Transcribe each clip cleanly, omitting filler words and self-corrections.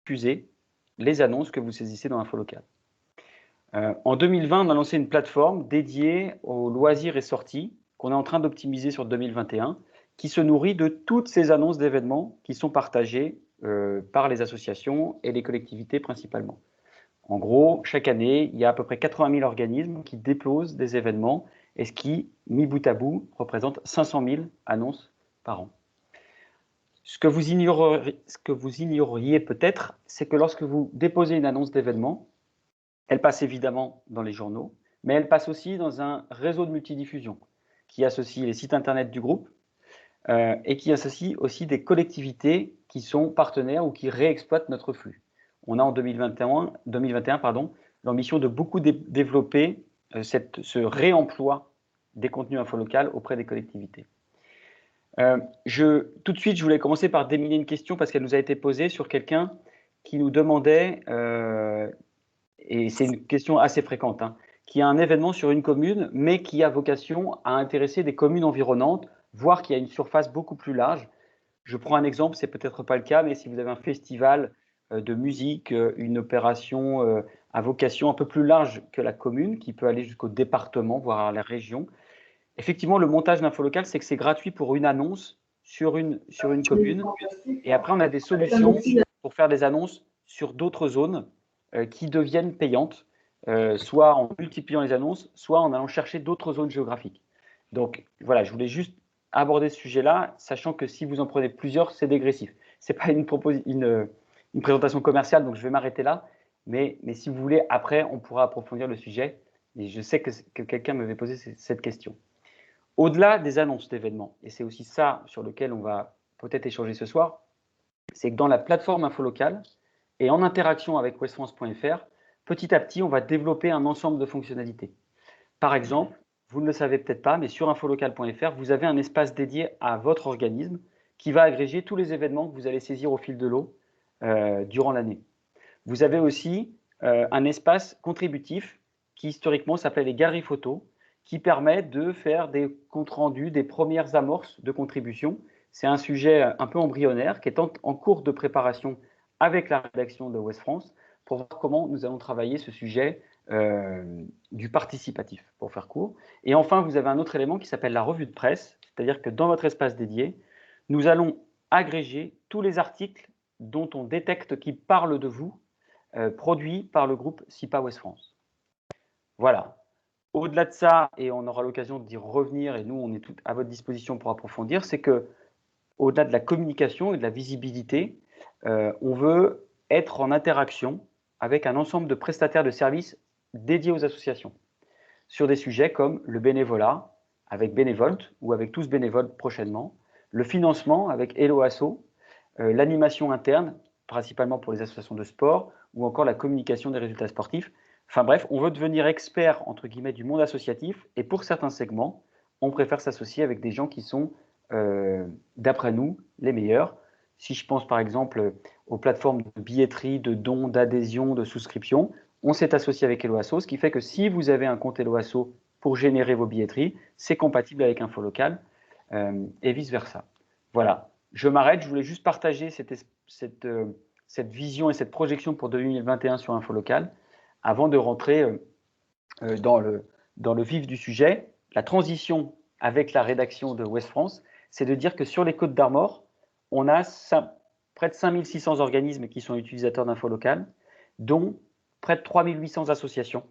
diffuser les annonces que vous saisissez dans l'info locale. En 2020, on a lancé une plateforme dédiée aux loisirs et sorties qu'on est en train d'optimiser sur 2021, qui se nourrit de toutes ces annonces d'événements qui sont partagées par les associations et les collectivités principalement. En gros, chaque année, il y a à peu près 80 000 organismes qui déposent des événements, et ce qui, mis bout à bout, représente 500 000 annonces par an. Ce que vous ignoriez peut-être, c'est que lorsque vous déposez une annonce d'événement, elle passe évidemment dans les journaux, mais elle passe aussi dans un réseau de multidiffusion qui associe les sites internet du groupe et qui associe aussi des collectivités qui sont partenaires ou qui réexploitent notre flux. On a en 2021 l'ambition de beaucoup développer ce réemploi des contenus info-locales auprès des collectivités. Tout de suite, je voulais commencer par déminer une question parce qu'elle nous a été posée sur quelqu'un qui nous demandait, et c'est une question assez fréquente, qui a un événement sur une commune, mais qui a vocation à intéresser des communes environnantes, voire qui a une surface beaucoup plus large. Je prends un exemple, c'est peut-être pas le cas, mais si vous avez un festival de musique, une opération à vocation un peu plus large que la commune, qui peut aller jusqu'au département, voire à la région, effectivement, le montage d'info local, c'est que c'est gratuit pour une annonce sur une commune. Et après, on a des solutions pour faire des annonces sur d'autres zones qui deviennent payantes, soit en multipliant les annonces, soit en allant chercher d'autres zones géographiques. Donc voilà, je voulais juste aborder ce sujet-là, sachant que si vous en prenez plusieurs, c'est dégressif. Ce n'est pas une présentation commerciale, donc je vais m'arrêter là. Mais si vous voulez, après, on pourra approfondir le sujet. Et je sais que quelqu'un m'avait posé cette question. Au-delà des annonces d'événements, et c'est aussi ça sur lequel on va peut-être échanger ce soir, c'est que dans la plateforme info locale et en interaction avec westfrance.fr, petit à petit, on va développer un ensemble de fonctionnalités. Par exemple, vous ne le savez peut-être pas, mais sur infolocal.fr, vous avez un espace dédié à votre organisme qui va agréger tous les événements que vous allez saisir au fil de l'eau durant l'année. Vous avez aussi un espace contributif qui historiquement s'appelait les galeries photos, qui permet de faire des comptes rendus, des premières amorces de contribution. C'est un sujet un peu embryonnaire qui est en cours de préparation avec la rédaction de Ouest France pour voir comment nous allons travailler ce sujet du participatif, pour faire court. Et enfin, vous avez un autre élément qui s'appelle la revue de presse, c'est-à-dire que dans votre espace dédié, nous allons agréger tous les articles dont on détecte qu'ils parlent de vous, produits par le groupe SIPA Ouest France. Voilà. Au-delà de ça, et on aura l'occasion d'y revenir, et nous, on est tout à votre disposition pour approfondir, c'est que au-delà de la communication et de la visibilité, on veut être en interaction avec un ensemble de prestataires de services dédiés aux associations sur des sujets comme le bénévolat avec Bénévolte ou avec Tous Bénévoles prochainement, le financement avec Hello Asso, l'animation interne, principalement pour les associations de sport, ou encore la communication des résultats sportifs. Enfin bref, on veut devenir expert, entre guillemets, du monde associatif, et pour certains segments, on préfère s'associer avec des gens qui sont, d'après nous, les meilleurs. Si je pense par exemple aux plateformes de billetterie, de dons, d'adhésion, de souscription, on s'est associé avec Hello Asso, ce qui fait que si vous avez un compte Hello Asso pour générer vos billetteries, c'est compatible avec Info Local et vice-versa. Voilà, je m'arrête, je voulais juste partager cette vision et cette projection pour 2021 sur Info Local avant de rentrer dans le vif du sujet. La transition avec la rédaction de Ouest France, c'est de dire que sur les Côtes d'Armor, on a près de 5600 organismes qui sont utilisateurs d'Info Local, dont près de 3800 associations.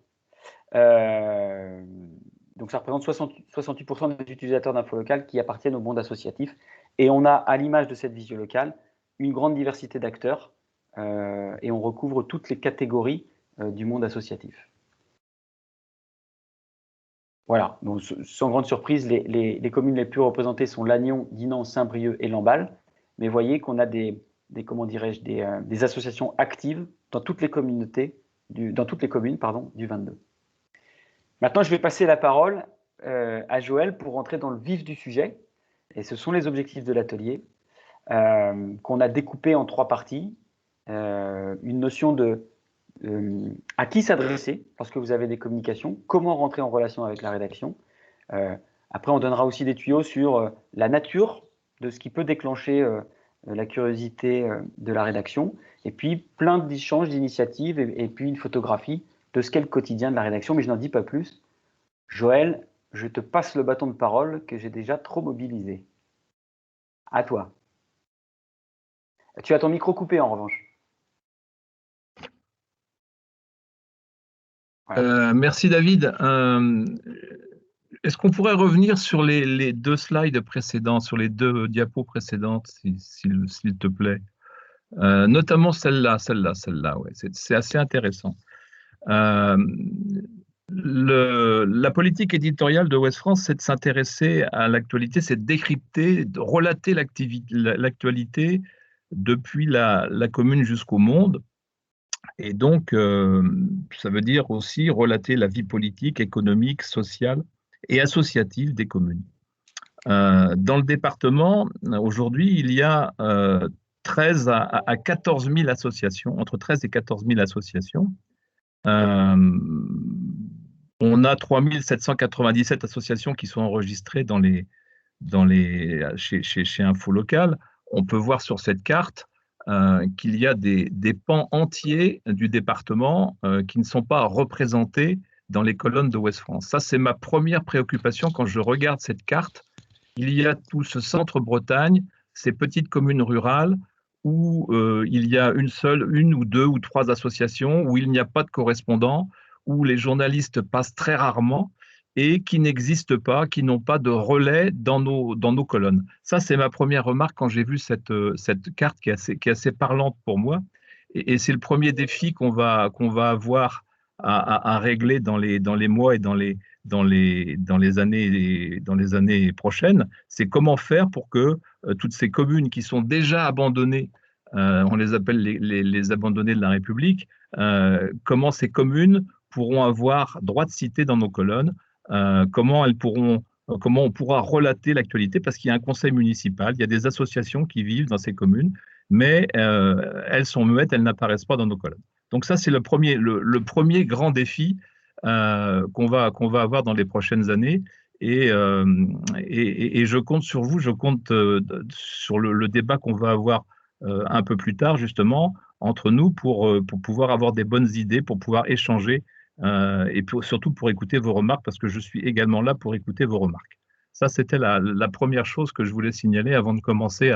Donc ça représente 68% des utilisateurs d'Info Local qui appartiennent au monde associatif. Et on a, à l'image de cette vision locale, une grande diversité d'acteurs et on recouvre toutes les catégories du monde associatif. Voilà, donc sans grande surprise, les communes les plus représentées sont Lannion, Dinan, Saint-Brieuc et Lamballe. Mais voyez qu'on a des associations actives dans toutes les communautés, dans toutes les communes du 22. Maintenant, je vais passer la parole à Joël pour rentrer dans le vif du sujet. Et ce sont les objectifs de l'atelier qu'on a découpés en 3 parties. Une notion de à qui s'adresser lorsque vous avez des communications, comment rentrer en relation avec la rédaction. Après, on donnera aussi des tuyaux sur la nature de ce qui peut déclencher la curiosité de la rédaction, et puis plein d'échanges, d'initiatives, et puis une photographie de ce qu'est le quotidien de la rédaction, mais je n'en dis pas plus. Joël, je te passe le bâton de parole que j'ai déjà trop mobilisé. À toi. Tu as ton micro coupé en revanche. Voilà. Merci David. Est-ce qu'on pourrait revenir sur les deux slides précédents, sur les deux diapos précédentes, s'il te plaît? Notamment celle-là, ouais, c'est assez intéressant. La politique éditoriale de Ouest France, c'est de s'intéresser à l'actualité, c'est de décrypter, de relater l'actualité depuis la commune jusqu'au monde. Et donc, ça veut dire aussi relater la vie politique, économique, sociale et associative des communes. Dans le département, aujourd'hui, il y a 13 à 14 000 associations, entre 13 et 14 000 associations. On a 3 797 associations qui sont enregistrées chez Info Local. On peut voir sur cette carte qu'il y a des pans entiers du département qui ne sont pas représentés dans les colonnes de Ouest France. Ça, c'est ma première préoccupation quand je regarde cette carte. Il y a tout ce centre-Bretagne, ces petites communes rurales où il y a une ou deux ou trois associations, où il n'y a pas de correspondants, où les journalistes passent très rarement et qui n'existent pas, qui n'ont pas de relais dans nos colonnes. Ça, c'est ma première remarque quand j'ai vu cette carte qui est assez parlante pour moi. Et c'est le premier défi qu'on va avoir à régler dans les mois et dans les années prochaines. C'est comment faire pour que toutes ces communes qui sont déjà abandonnées, on les appelle les abandonnés de la République, comment ces communes pourront avoir droit de cité dans nos colonnes, comment on pourra relater l'actualité, parce qu'il y a un conseil municipal, il y a des associations qui vivent dans ces communes, mais elles sont muettes, elles n'apparaissent pas dans nos colonnes. Donc ça, c'est le premier grand défi qu'on va avoir dans les prochaines années. Et je compte sur vous, je compte sur le débat qu'on va avoir un peu plus tard, justement, entre nous, pour pouvoir avoir des bonnes idées, pour pouvoir échanger, et surtout pour écouter vos remarques, parce que je suis également là pour écouter vos remarques. Ça, c'était la première chose que je voulais signaler avant de commencer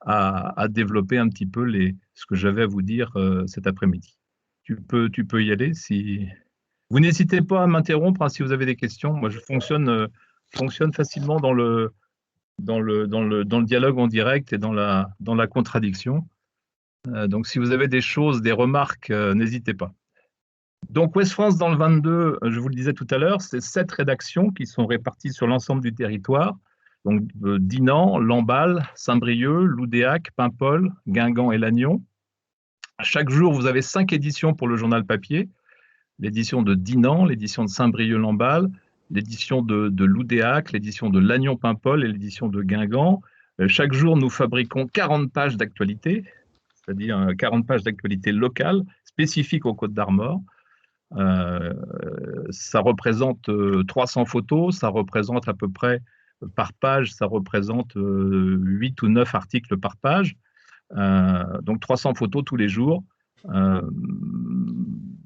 à développer un petit peu ce que j'avais à vous dire cet après-midi. Tu peux y aller si... Vous n'hésitez pas à m'interrompre si vous avez des questions. Moi, je fonctionne facilement dans le dialogue en direct et dans la contradiction. Donc, si vous avez des choses, des remarques, n'hésitez pas. Donc, Ouest France, dans le 22, je vous le disais tout à l'heure, c'est 7 rédactions qui sont réparties sur l'ensemble du territoire. Donc, Dinan, Lamballe, Saint-Brieuc, Loudéac, Paimpol, Guingamp et Lannion. Chaque jour, vous avez 5 éditions pour le journal papier. L'édition de Dinan, l'édition de Saint-Brieuc-Lamballe, l'édition de Loudéac, l'édition de Lannion-Paimpol et l'édition de Guingamp. Chaque jour, nous fabriquons 40 pages d'actualité, c'est-à-dire 40 pages d'actualité locale, spécifiques aux Côtes-d'Armor. Ça représente 300 photos, ça représente à peu près, par page, ça représente 8 ou 9 articles par page. Donc 300 photos tous les jours.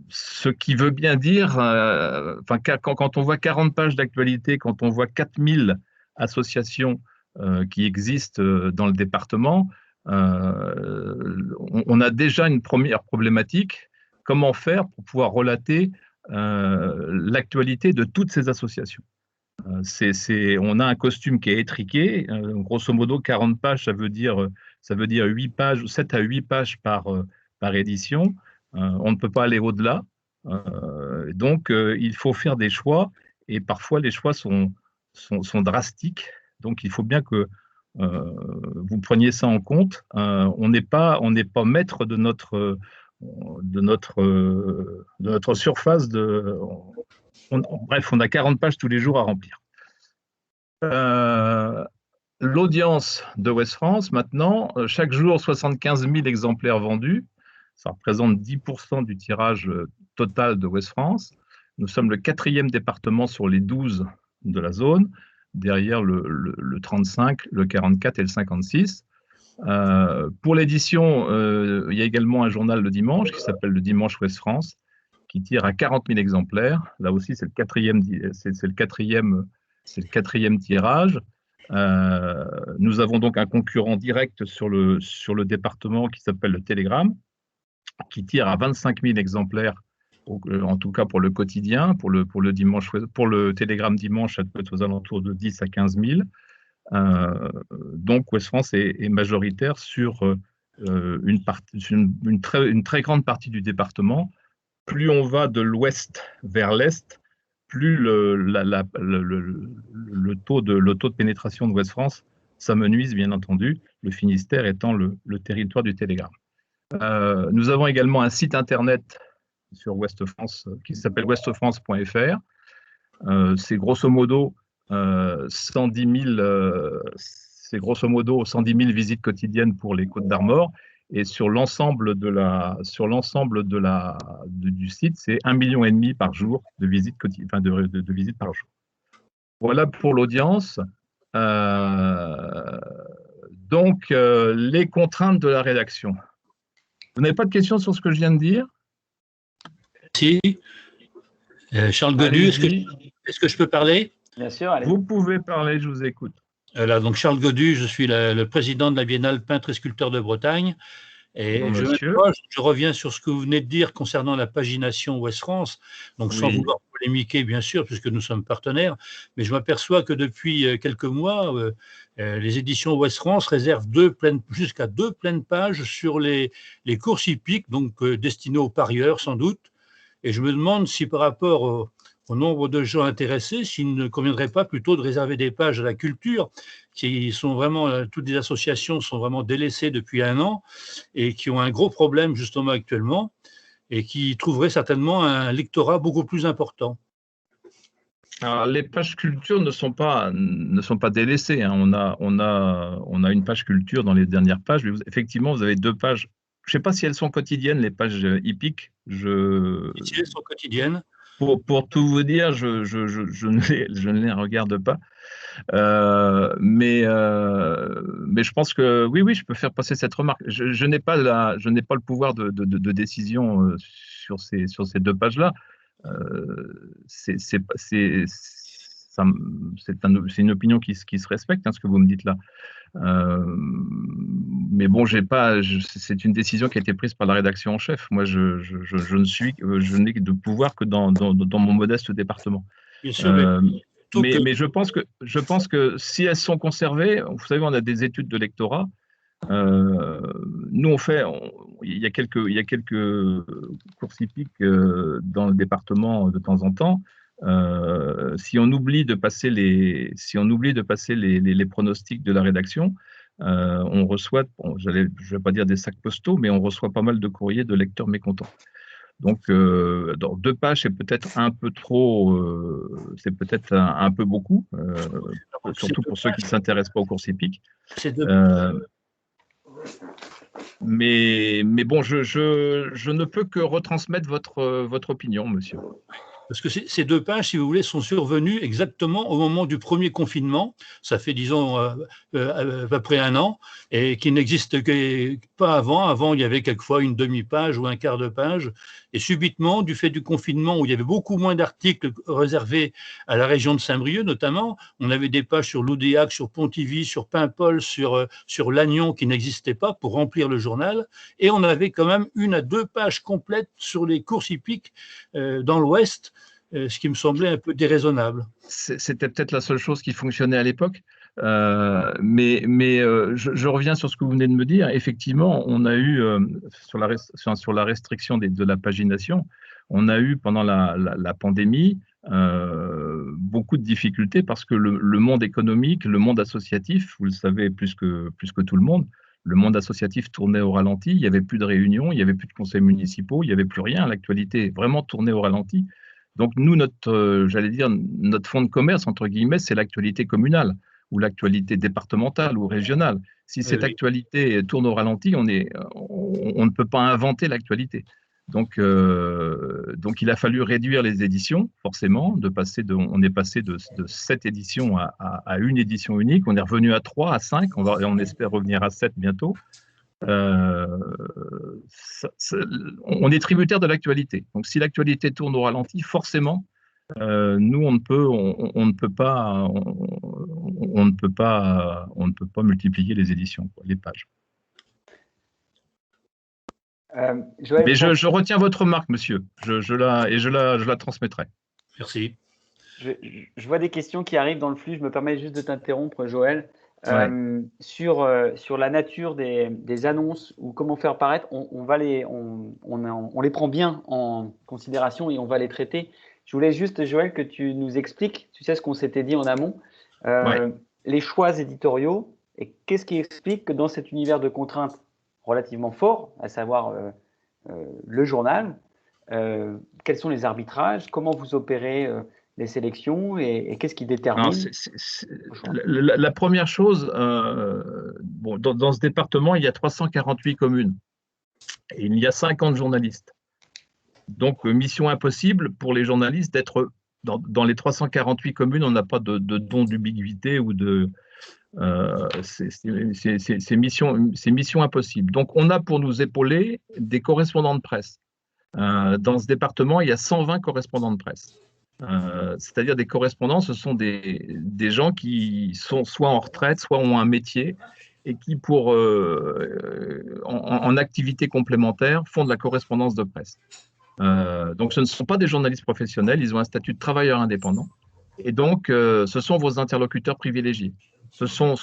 Ce qui veut bien dire, quand on voit 40 pages d'actualité, quand on voit 4000 associations qui existent dans le département, on a déjà une première problématique. Comment faire pour pouvoir relater l'actualité de toutes ces associations? On a un costume qui est étriqué. Grosso modo, 40 pages, ça veut dire 8 pages, 7 à 8 pages par édition. On ne peut pas aller au-delà. Donc, il faut faire des choix. Et parfois, les choix sont drastiques. Donc, il faut bien que vous preniez ça en compte. On n'est pas maître de notre surface. Bref, on a 40 pages tous les jours à remplir. L'audience de Ouest France, maintenant, chaque jour, 75 000 exemplaires vendus. Ça représente 10% du tirage total de Ouest France. Nous sommes le 4e département sur les 12 de la zone, derrière le 35, le 44 et le 56. Pour l'édition, il y a également un journal le dimanche qui s'appelle le Dimanche Ouest France, qui tire à 40 000 exemplaires. Là aussi, c'est le quatrième tirage. Nous avons donc un concurrent direct sur le département qui s'appelle le Télégramme, qui tire à 25 000 exemplaires, en tout cas pour le quotidien. Pour le Télégramme dimanche, ça peut être aux alentours de 10 à 15 000. Donc Ouest France est majoritaire sur une très grande partie du département. Plus on va de l'ouest vers l'est, plus le taux de pénétration de Ouest France s'amenuise, bien entendu, le Finistère étant le territoire du Télégramme. Nous avons également un site internet sur Ouest France qui s'appelle ouestfrance.fr. C'est grosso modo 110 000 visites quotidiennes pour les Côtes d'Armor, et sur l'ensemble du site, c'est 1,5 million par jour de visites de visites par jour. Voilà pour l'audience. Donc, les contraintes de la rédaction. Vous n'avez pas de questions sur ce que je viens de dire? Si. Charles Godu, est-ce que je peux parler? Bien sûr, allez. Vous pouvez parler, je vous écoute. Voilà, donc Charles Godu, je suis le président de la Biennale Peintre et Sculpteur de Bretagne. Et je reviens sur ce que vous venez de dire concernant la pagination Ouest France, donc sans vouloir polémiquer, bien sûr, puisque nous sommes partenaires, mais je m'aperçois que depuis quelques mois, les éditions Ouest France réservent jusqu'à 2 pleines pages sur les courses hippiques, donc destinées aux parieurs sans doute. Et je me demande si par rapport au nombre de gens intéressés, s'il ne conviendrait pas plutôt de réserver des pages à la culture, qui sont vraiment, toutes les associations sont vraiment délaissées depuis 1 an et qui ont un gros problème justement actuellement et qui trouveraient certainement un lectorat beaucoup plus important. Alors, les pages culture ne sont pas délaissées, hein. On a une page culture dans les dernières pages, mais effectivement, vous avez 2 pages. Je ne sais pas si elles sont quotidiennes, les pages hippiques. Si elles sont quotidiennes. Pour tout vous dire, je ne les regarde pas. Mais je pense que oui, je peux faire passer cette remarque. Je n'ai pas le pouvoir de décision sur ces 2 pages-là. C'est une opinion qui se respecte, hein, ce que vous me dites là. Mais bon, c'est une décision qui a été prise par la rédaction en chef. Moi, je n'ai de pouvoir que dans mon modeste département. Bien sûr, mais je pense que si elles sont conservées, vous savez, on a des études de lectorat. Nous, il y a quelques courses hippiques dans le département de temps en temps. Si on oublie de passer les pronostics de la rédaction, on reçoit, je ne vais pas dire des sacs postaux, mais on reçoit pas mal de courriers de lecteurs mécontents. Donc, dans 2 pages, c'est peut-être un peu trop, c'est peut-être un peu beaucoup, surtout pour ceux qui ne s'intéressent pas aux courses hippiques. Mais bon, je ne peux que retransmettre votre opinion, monsieur. Parce que ces 2 pages, si vous voulez, sont survenues exactement au moment du premier confinement. Ça fait, disons, à peu près 1 an, et qui n'existe pas avant. Avant, il y avait quelquefois une demi-page ou un quart de page. Et subitement, du fait du confinement, où il y avait beaucoup moins d'articles réservés à la région de Saint-Brieuc, notamment, on avait des pages sur l'Oudéac, sur Pontivy, sur Paimpol, sur Lannion, qui n'existaient pas pour remplir le journal. Et on avait quand même 1 à 2 pages complètes sur les courses hippiques dans l'Ouest, ce qui me semblait un peu déraisonnable. C'était peut-être la seule chose qui fonctionnait à l'époque, mais je reviens sur ce que vous venez de me dire. Effectivement, on a eu, sur la restriction de la pagination, on a eu pendant la pandémie beaucoup de difficultés parce que le monde économique, le monde associatif, vous le savez plus que tout le monde, le monde associatif tournait au ralenti, il n'y avait plus de réunions, il n'y avait plus de conseils municipaux, il n'y avait plus rien. L'actualité vraiment tournait au ralenti. Donc nous, notre fonds de commerce, entre guillemets, c'est l'actualité communale ou l'actualité départementale ou régionale. Si cette actualité tourne au ralenti, on ne peut pas inventer l'actualité. Donc il a fallu réduire les éditions, forcément, on est passé de 7 éditions à une édition unique, on est revenu à 3, à 5, et on espère revenir à 7 bientôt. On est tributaire de l'actualité. Donc si l'actualité tourne au ralenti, forcément, nous, on ne peut pas multiplier les éditions, les pages. Joël, mais je retiens votre remarque, monsieur. Je la transmettrai. Merci. Je vois des questions qui arrivent dans le flux. Je me permets juste de t'interrompre, Joël. Ouais. Sur la nature des annonces ou comment faire paraître, on les prend bien en considération et on va les traiter. Je voulais juste, Joël, que tu nous expliques, tu sais ce qu'on s'était dit en amont, les choix éditoriaux et qu'est-ce qui explique que dans cet univers de contraintes relativement fort, à savoir le journal, quels sont les arbitrages, comment vous opérez les sélections et qu'est-ce qui détermine? La première chose, dans ce département, il y a 348 communes et il y a 50 journalistes. Donc, mission impossible pour les journalistes d'être dans les 348 communes. On n'a pas de don d'ubiquité ou de… c'est mission impossible. Donc, on a pour nous épauler des correspondants de presse. Dans ce département, il y a 120 correspondants de presse. C'est-à-dire des correspondants, ce sont des gens qui sont soit en retraite, soit ont un métier et qui, en activité complémentaire, font de la correspondance de presse. Donc, ce ne sont pas des journalistes professionnels, ils ont un statut de travailleur indépendant. Et donc, ce sont vos interlocuteurs privilégiés.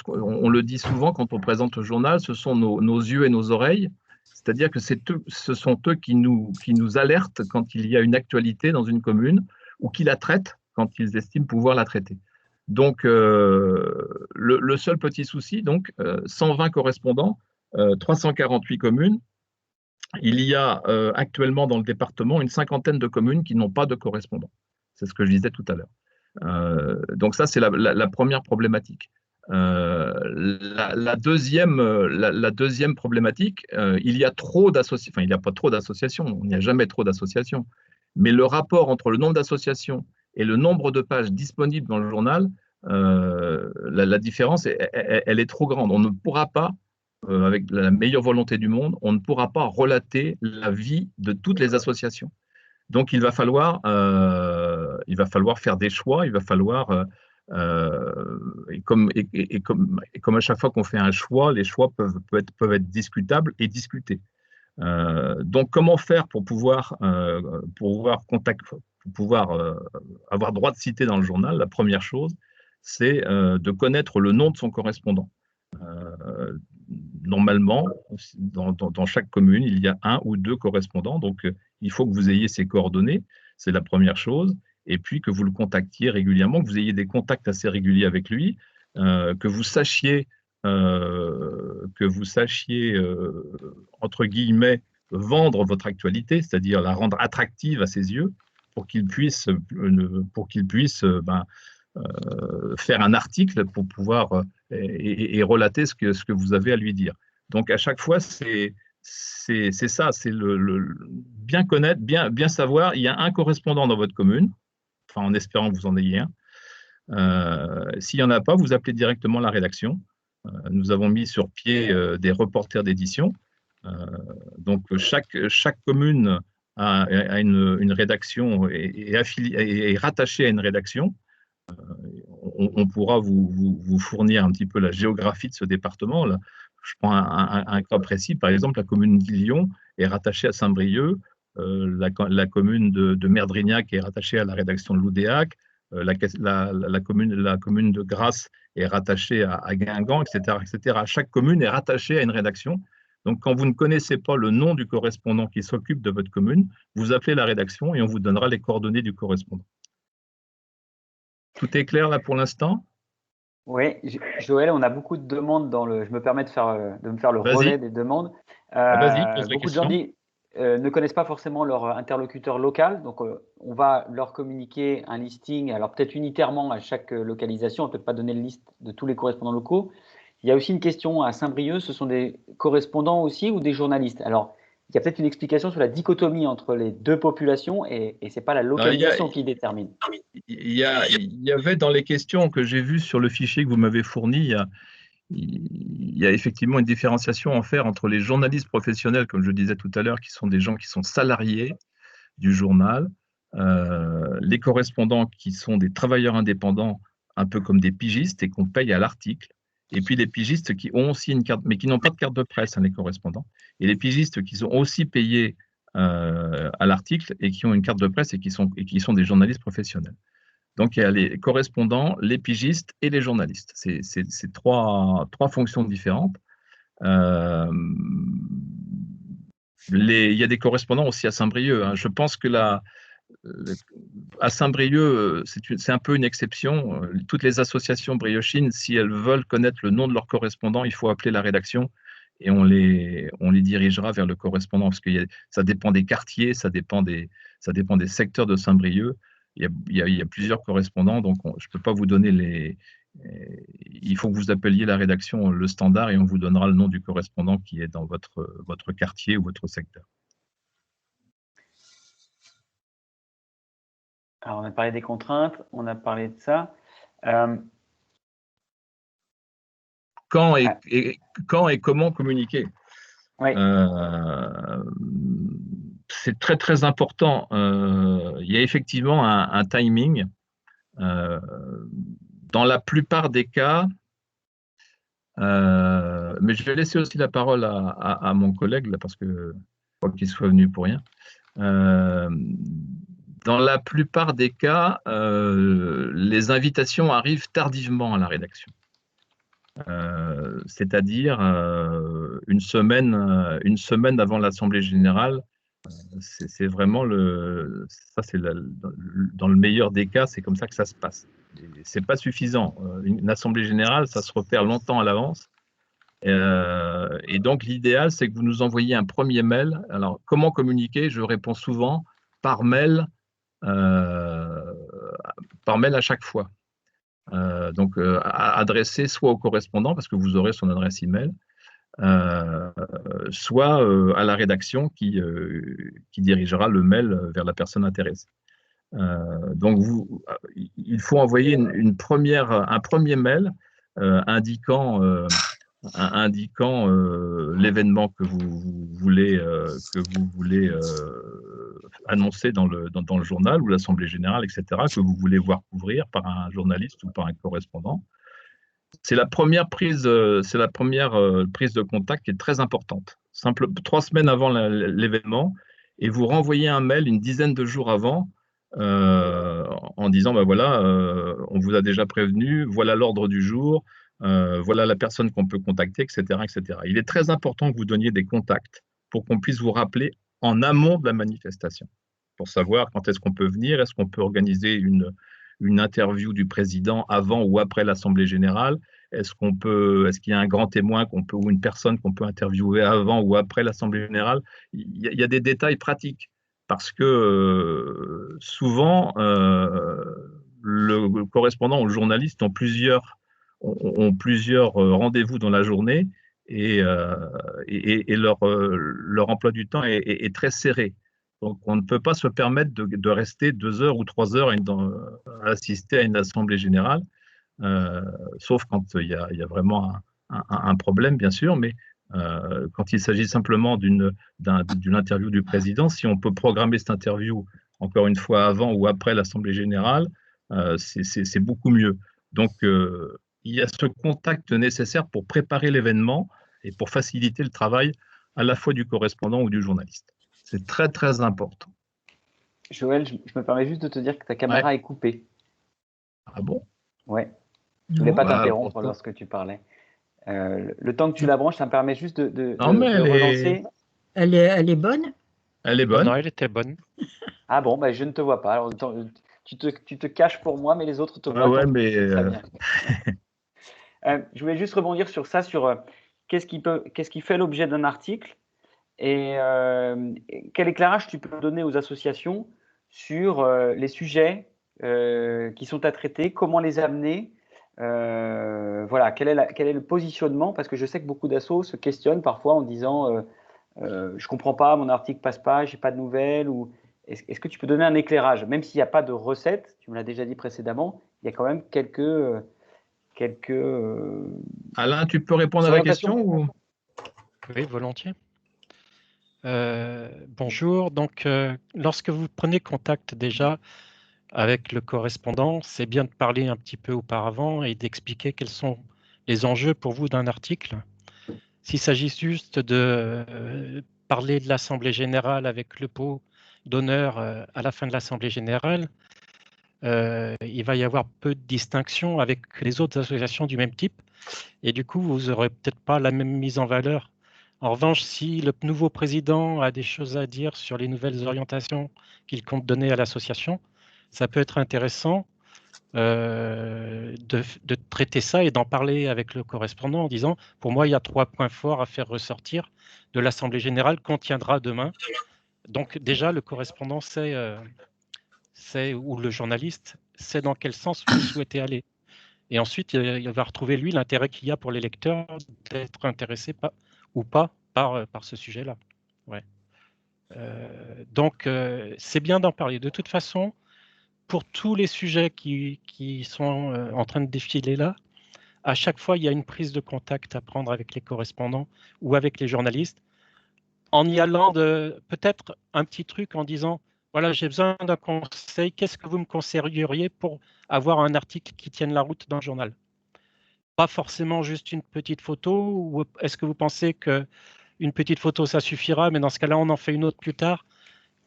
On le dit souvent quand on présente le journal, ce sont nos yeux et nos oreilles. C'est-à-dire que ce sont eux qui nous alertent quand il y a une actualité dans une commune ou qui la traitent quand ils estiment pouvoir la traiter. Donc, le seul petit souci, 120 correspondants, 348 communes. Il y a actuellement dans le département une cinquantaine de communes qui n'ont pas de correspondants. C'est ce que je disais tout à l'heure. Donc ça, c'est la première problématique. La deuxième problématique, il y a trop d'associations, enfin il n'y a pas trop d'associations, il n'y a jamais trop d'associations, mais le rapport entre le nombre d'associations et le nombre de pages disponibles dans le journal, la différence, elle est trop grande. On ne pourra pas, avec la meilleure volonté du monde, on ne pourra pas relater la vie de toutes les associations. Donc il va falloir faire des choix, il va falloir… et comme à chaque fois qu'on fait un choix, les choix peuvent être discutables et discutés. Donc, comment faire pour pouvoir avoir droit de cité dans le journal? La première chose, c'est de connaître le nom de son correspondant. Normalement, dans chaque commune, il y a 1 ou 2 correspondants, donc il faut que vous ayez ces coordonnées, c'est la première chose. Et puis que vous le contactiez régulièrement, que vous ayez des contacts assez réguliers avec lui, que vous sachiez, entre guillemets, vendre votre actualité, c'est-à-dire la rendre attractive à ses yeux, pour qu'il puisse faire un article pour pouvoir et relater ce que vous avez à lui dire. Donc à chaque fois, c'est ça, c'est bien connaître, bien savoir, il y a un correspondant dans votre commune, enfin en espérant que vous en ayez un. S'il n'y en a pas, vous appelez directement la rédaction. Nous avons mis sur pied des reporters d'édition. Donc chaque commune a une rédaction et est rattachée à une rédaction. On pourra vous fournir un petit peu la géographie de ce département. Là, je prends un cas précis, par exemple, la commune d'Illion est rattachée à Saint-Brieuc, la commune de Merdrignac est rattachée à la rédaction de l'Oudéac, la commune de Grasse est rattachée à Guingamp, etc., etc. Chaque commune est rattachée à une rédaction. Donc, quand vous ne connaissez pas le nom du correspondant qui s'occupe de votre commune, vous appelez la rédaction et on vous donnera les coordonnées du correspondant. Tout est clair là pour l'instant? Oui, Joël, on a beaucoup de demandes je me permets de me faire le relais des demandes. Vas-y, pose la Beaucoup de question. gens ne connaissent pas forcément leur interlocuteur local, donc on va leur communiquer un listing, alors peut-être unitairement à chaque localisation, on ne peut pas donner le liste de tous les correspondants locaux. Il y a aussi une question à Saint-Brieuc, ce sont des correspondants aussi ou des journalistes? Alors, il y a peut-être une explication sur la dichotomie entre les deux populations et ce n'est pas la localisation qui détermine. Il y avait dans les questions que j'ai vues sur le fichier que vous m'avez fourni, il y a effectivement une différenciation à faire entre les journalistes professionnels, comme je disais tout à l'heure, qui sont des gens qui sont salariés du journal, les correspondants qui sont des travailleurs indépendants, un peu comme des pigistes et qu'on paye à l'article, et puis les pigistes qui ont aussi une carte, mais qui n'ont pas de carte de presse, hein, les correspondants, et les pigistes qui sont aussi payés à l'article et qui ont une carte de presse et qui sont des journalistes professionnels. Donc, il y a les correspondants, les pigistes et les journalistes. C'est trois fonctions différentes. Il y a des correspondants aussi à Saint-Brieuc, hein. Je pense que à Saint-Brieuc, c'est un peu une exception. Toutes les associations briochines, si elles veulent connaître le nom de leurs correspondants, il faut appeler la rédaction et on les dirigera vers le correspondant, parce que ça dépend des quartiers, ça dépend des secteurs de Saint-Brieuc. Il y a plusieurs correspondants, donc je ne peux pas vous donner il faut que vous appeliez la rédaction Le Standard et on vous donnera le nom du correspondant qui est dans votre quartier ou votre secteur. Alors, on a parlé des contraintes, on a parlé de ça. Quand et comment communiquer? Oui. C'est très, très important. Il y a effectivement un timing. Dans la plupart des cas, mais je vais laisser aussi la parole à mon collègue, là, parce que je ne crois pas qu'il soit venu pour rien. Dans la plupart des cas, les invitations arrivent tardivement à la rédaction. C'est-à-dire une semaine avant l'Assemblée générale. C'est vraiment dans le meilleur des cas, c'est comme ça que ça se passe. C'est pas suffisant. Une assemblée générale, ça se repère longtemps à l'avance. Et donc l'idéal, c'est que vous nous envoyiez un premier mail. Alors comment communiquer? Je réponds souvent par mail à chaque fois. Donc adressé soit au correspondant, parce que vous aurez son adresse email, soit à la rédaction qui dirigera le mail vers la personne intéressée. Donc il faut envoyer un premier mail indiquant l'événement que vous voulez annoncer dans le journal ou l'Assemblée générale, etc., que vous voulez voir couvrir par un journaliste ou par un correspondant. C'est la première prise de contact qui est très importante. 3 semaines avant l'événement, et vous renvoyez un mail une dizaine de jours avant en disant ben voilà, on vous a déjà prévenu, voilà l'ordre du jour, voilà la personne qu'on peut contacter, etc., etc. Il est très important que vous donniez des contacts pour qu'on puisse vous rappeler en amont de la manifestation, pour savoir quand est-ce qu'on peut venir, est-ce qu'on peut organiser une interview du président avant ou après l'Assemblée générale, est-ce qu'il y a un grand témoin ou une personne qu'on peut interviewer avant ou après l'Assemblée générale? Il y a des détails pratiques, parce que souvent, le correspondant ou le journaliste ont plusieurs rendez-vous dans la journée et leur emploi du temps est très serré. Donc, on ne peut pas se permettre de rester 2 heures ou 3 heures à assister à une assemblée générale, sauf quand il y a vraiment un problème, bien sûr, mais quand il s'agit simplement d'une interview du président, si on peut programmer cette interview, encore une fois, avant ou après l'assemblée générale, c'est beaucoup mieux. Donc, il y a ce contact nécessaire pour préparer l'événement et pour faciliter le travail à la fois du correspondant ou du journaliste. C'est très, très important. Joël, je me permets juste de te dire que ta caméra est coupée. Ah bon? Ouais. Je ne voulais pas t'interrompre lorsque tu parlais. Le temps que tu la branches, ça me permet juste de relancer. Elle est bonne? Elle est bonne. Non, elle était bonne. Ah bon, bah, je ne te vois pas. Alors, tu te caches pour moi, mais les autres te voient. Ouais, mais très bien. Je voulais juste rebondir sur ça, sur qu'est-ce qui fait l'objet d'un article et quel éclairage tu peux donner aux associations sur les sujets qui sont à traiter, comment les amener, voilà, quel est le positionnement, parce que je sais que beaucoup d'assos se questionnent parfois en disant je comprends pas, mon article passe pas, j'ai pas de nouvelles, ou est-ce que tu peux donner un éclairage, même s'il n'y a pas de recette, tu me l'as déjà dit précédemment, il y a quand même quelques Alain, tu peux répondre à la question ou... Oui, volontiers. Bonjour. Donc, lorsque vous prenez contact déjà avec le correspondant, c'est bien de parler un petit peu auparavant et d'expliquer quels sont les enjeux pour vous d'un article. S'il s'agit juste de parler de l'Assemblée générale avec le pot d'honneur à la fin de l'Assemblée générale, il va y avoir peu de distinction avec les autres associations du même type et du coup, vous n'aurez peut-être pas la même mise en valeur. En revanche, si le nouveau président a des choses à dire sur les nouvelles orientations qu'il compte donner à l'association, ça peut être intéressant de traiter ça et d'en parler avec le correspondant en disant « Pour moi, il y a 3 points forts à faire ressortir de l'Assemblée générale qu'on tiendra demain. » Donc déjà, le correspondant sait, ou le journaliste sait dans quel sens vous souhaitez aller. Et ensuite, il va retrouver, lui, l'intérêt qu'il y a pour les lecteurs d'être intéressés ou pas par ce sujet-là. Ouais. Donc, c'est bien d'en parler. De toute façon, pour tous les sujets qui sont en train de défiler là, à chaque fois, il y a une prise de contact à prendre avec les correspondants ou avec les journalistes, en y allant de peut-être un petit truc en disant « Voilà, j'ai besoin d'un conseil, qu'est-ce que vous me conseilleriez pour avoir un article qui tienne la route dans le journal ?» Pas forcément juste une petite photo, ou est-ce que vous pensez qu'une petite photo, ça suffira, mais dans ce cas-là, on en fait une autre plus tard?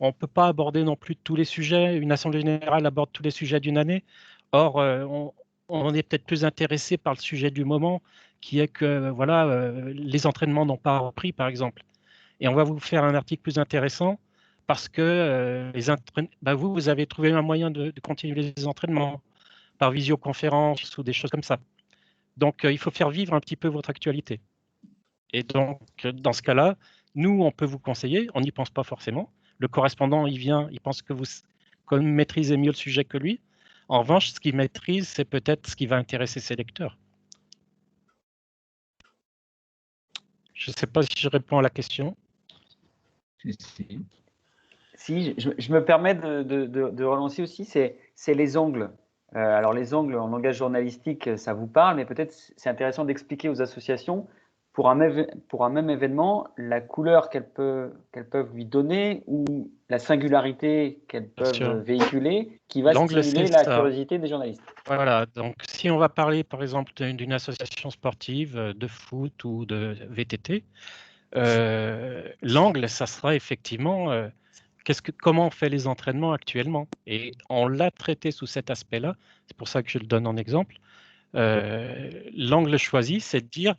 On ne peut pas aborder non plus tous les sujets. Une assemblée générale aborde tous les sujets d'une année. Or, on est peut-être plus intéressé par le sujet du moment, qui est que voilà, les entraînements n'ont pas repris, par exemple. Et on va vous faire un article plus intéressant parce que vous avez trouvé un moyen de continuer les entraînements par visioconférence ou des choses comme ça. Donc, il faut faire vivre un petit peu votre actualité. Et donc, dans ce cas-là, nous, on peut vous conseiller, on n'y pense pas forcément. Le correspondant, il vient, il pense que vous maîtrisez mieux le sujet que lui. En revanche, ce qu'il maîtrise, c'est peut-être ce qui va intéresser ses lecteurs. Je ne sais pas si je réponds à la question. Si, je me permets de relancer aussi, c'est les angles. Alors les angles en langage journalistique, ça vous parle, mais peut-être c'est intéressant d'expliquer aux associations pour un même événement la couleur qu'elles peuvent lui donner ou la singularité qu'elles peuvent véhiculer qui va stimuler la curiosité des journalistes. Voilà, donc si on va parler par exemple d'une association sportive de foot ou de VTT, l'angle, ça sera effectivement comment on fait les entraînements actuellement. Et on l'a traité sous cet aspect-là, c'est pour ça que je le donne en exemple. L'angle choisi, c'est de dire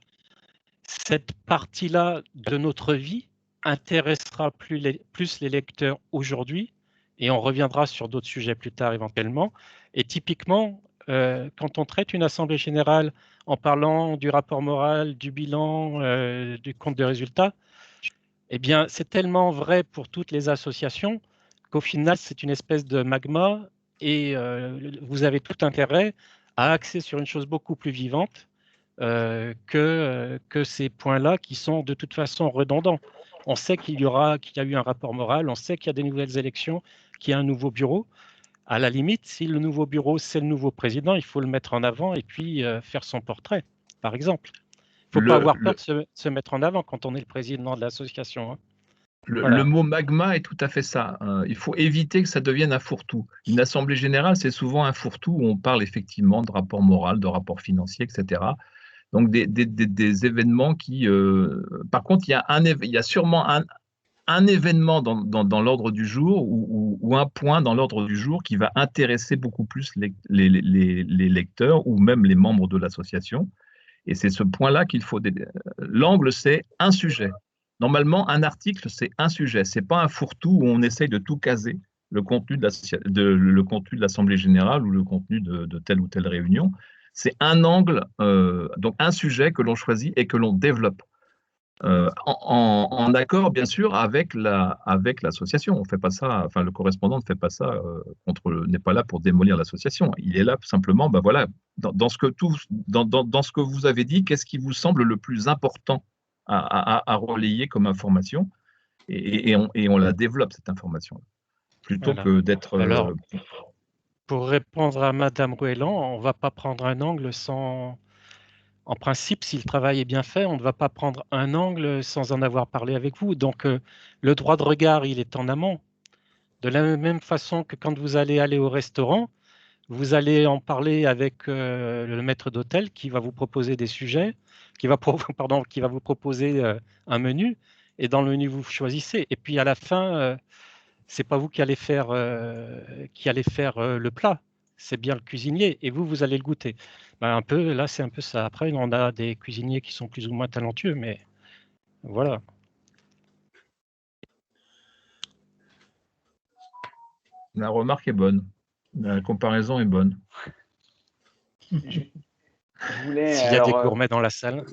cette partie-là de notre vie intéressera plus les lecteurs aujourd'hui, et on reviendra sur d'autres sujets plus tard éventuellement. Et typiquement, quand on traite une assemblée générale en parlant du rapport moral, du bilan, du compte de résultats, eh bien, c'est tellement vrai pour toutes les associations qu'au final, c'est une espèce de magma et vous avez tout intérêt à axer sur une chose beaucoup plus vivante que ces points-là qui sont de toute façon redondants. On sait qu'il y a eu un rapport moral, on sait qu'il y a des nouvelles élections, qu'il y a un nouveau bureau. À la limite, si le nouveau bureau, c'est le nouveau président, il faut le mettre en avant et puis faire son portrait, par exemple. Il ne faut pas avoir peur de se mettre en avant quand on est le président de l'association. Hein. Le mot magma est tout à fait ça. Il faut éviter que ça devienne un fourre-tout. Une assemblée générale, c'est souvent un fourre-tout où on parle effectivement de rapport moral, de rapport financier, etc. Donc des événements qui… par contre, il y a sûrement un événement dans l'ordre du jour ou un point dans l'ordre du jour qui va intéresser beaucoup plus les lecteurs ou même les membres de l'association. Et c'est ce point-là qu'il faut… L'angle, c'est un sujet. Normalement, un article, c'est un sujet. Ce n'est pas un fourre-tout où on essaye de tout caser, le contenu de l'Assemblée générale ou le contenu de telle ou telle réunion. C'est un angle, donc un sujet que l'on choisit et que l'on développe. En accord, bien sûr, avec l'association. On fait pas ça, enfin, le correspondant ne fait pas ça, n'est pas là pour démolir l'association. Il est là simplement, ben voilà, dans ce que vous avez dit, qu'est-ce qui vous semble le plus important à relayer comme information et on la développe, cette information, plutôt que d'être… Alors, pour répondre à Madame Rouelan, on ne va pas prendre un angle sans… En principe, si le travail est bien fait, on ne va pas prendre un angle sans en avoir parlé avec vous. Donc, le droit de regard, il est en amont. De la même façon que quand vous allez aller au restaurant, vous allez en parler avec le maître d'hôtel qui va vous proposer des sujets, qui va vous proposer un menu, et dans le menu, vous choisissez. Et puis à la fin, c'est pas vous qui allez faire le plat, c'est bien le cuisinier, et vous allez le goûter. Ben, là, c'est un peu ça. Après, on a des cuisiniers qui sont plus ou moins talentueux, mais voilà. La remarque est bonne. La comparaison est bonne. Je voulais, S'il y a des gourmets dans la salle.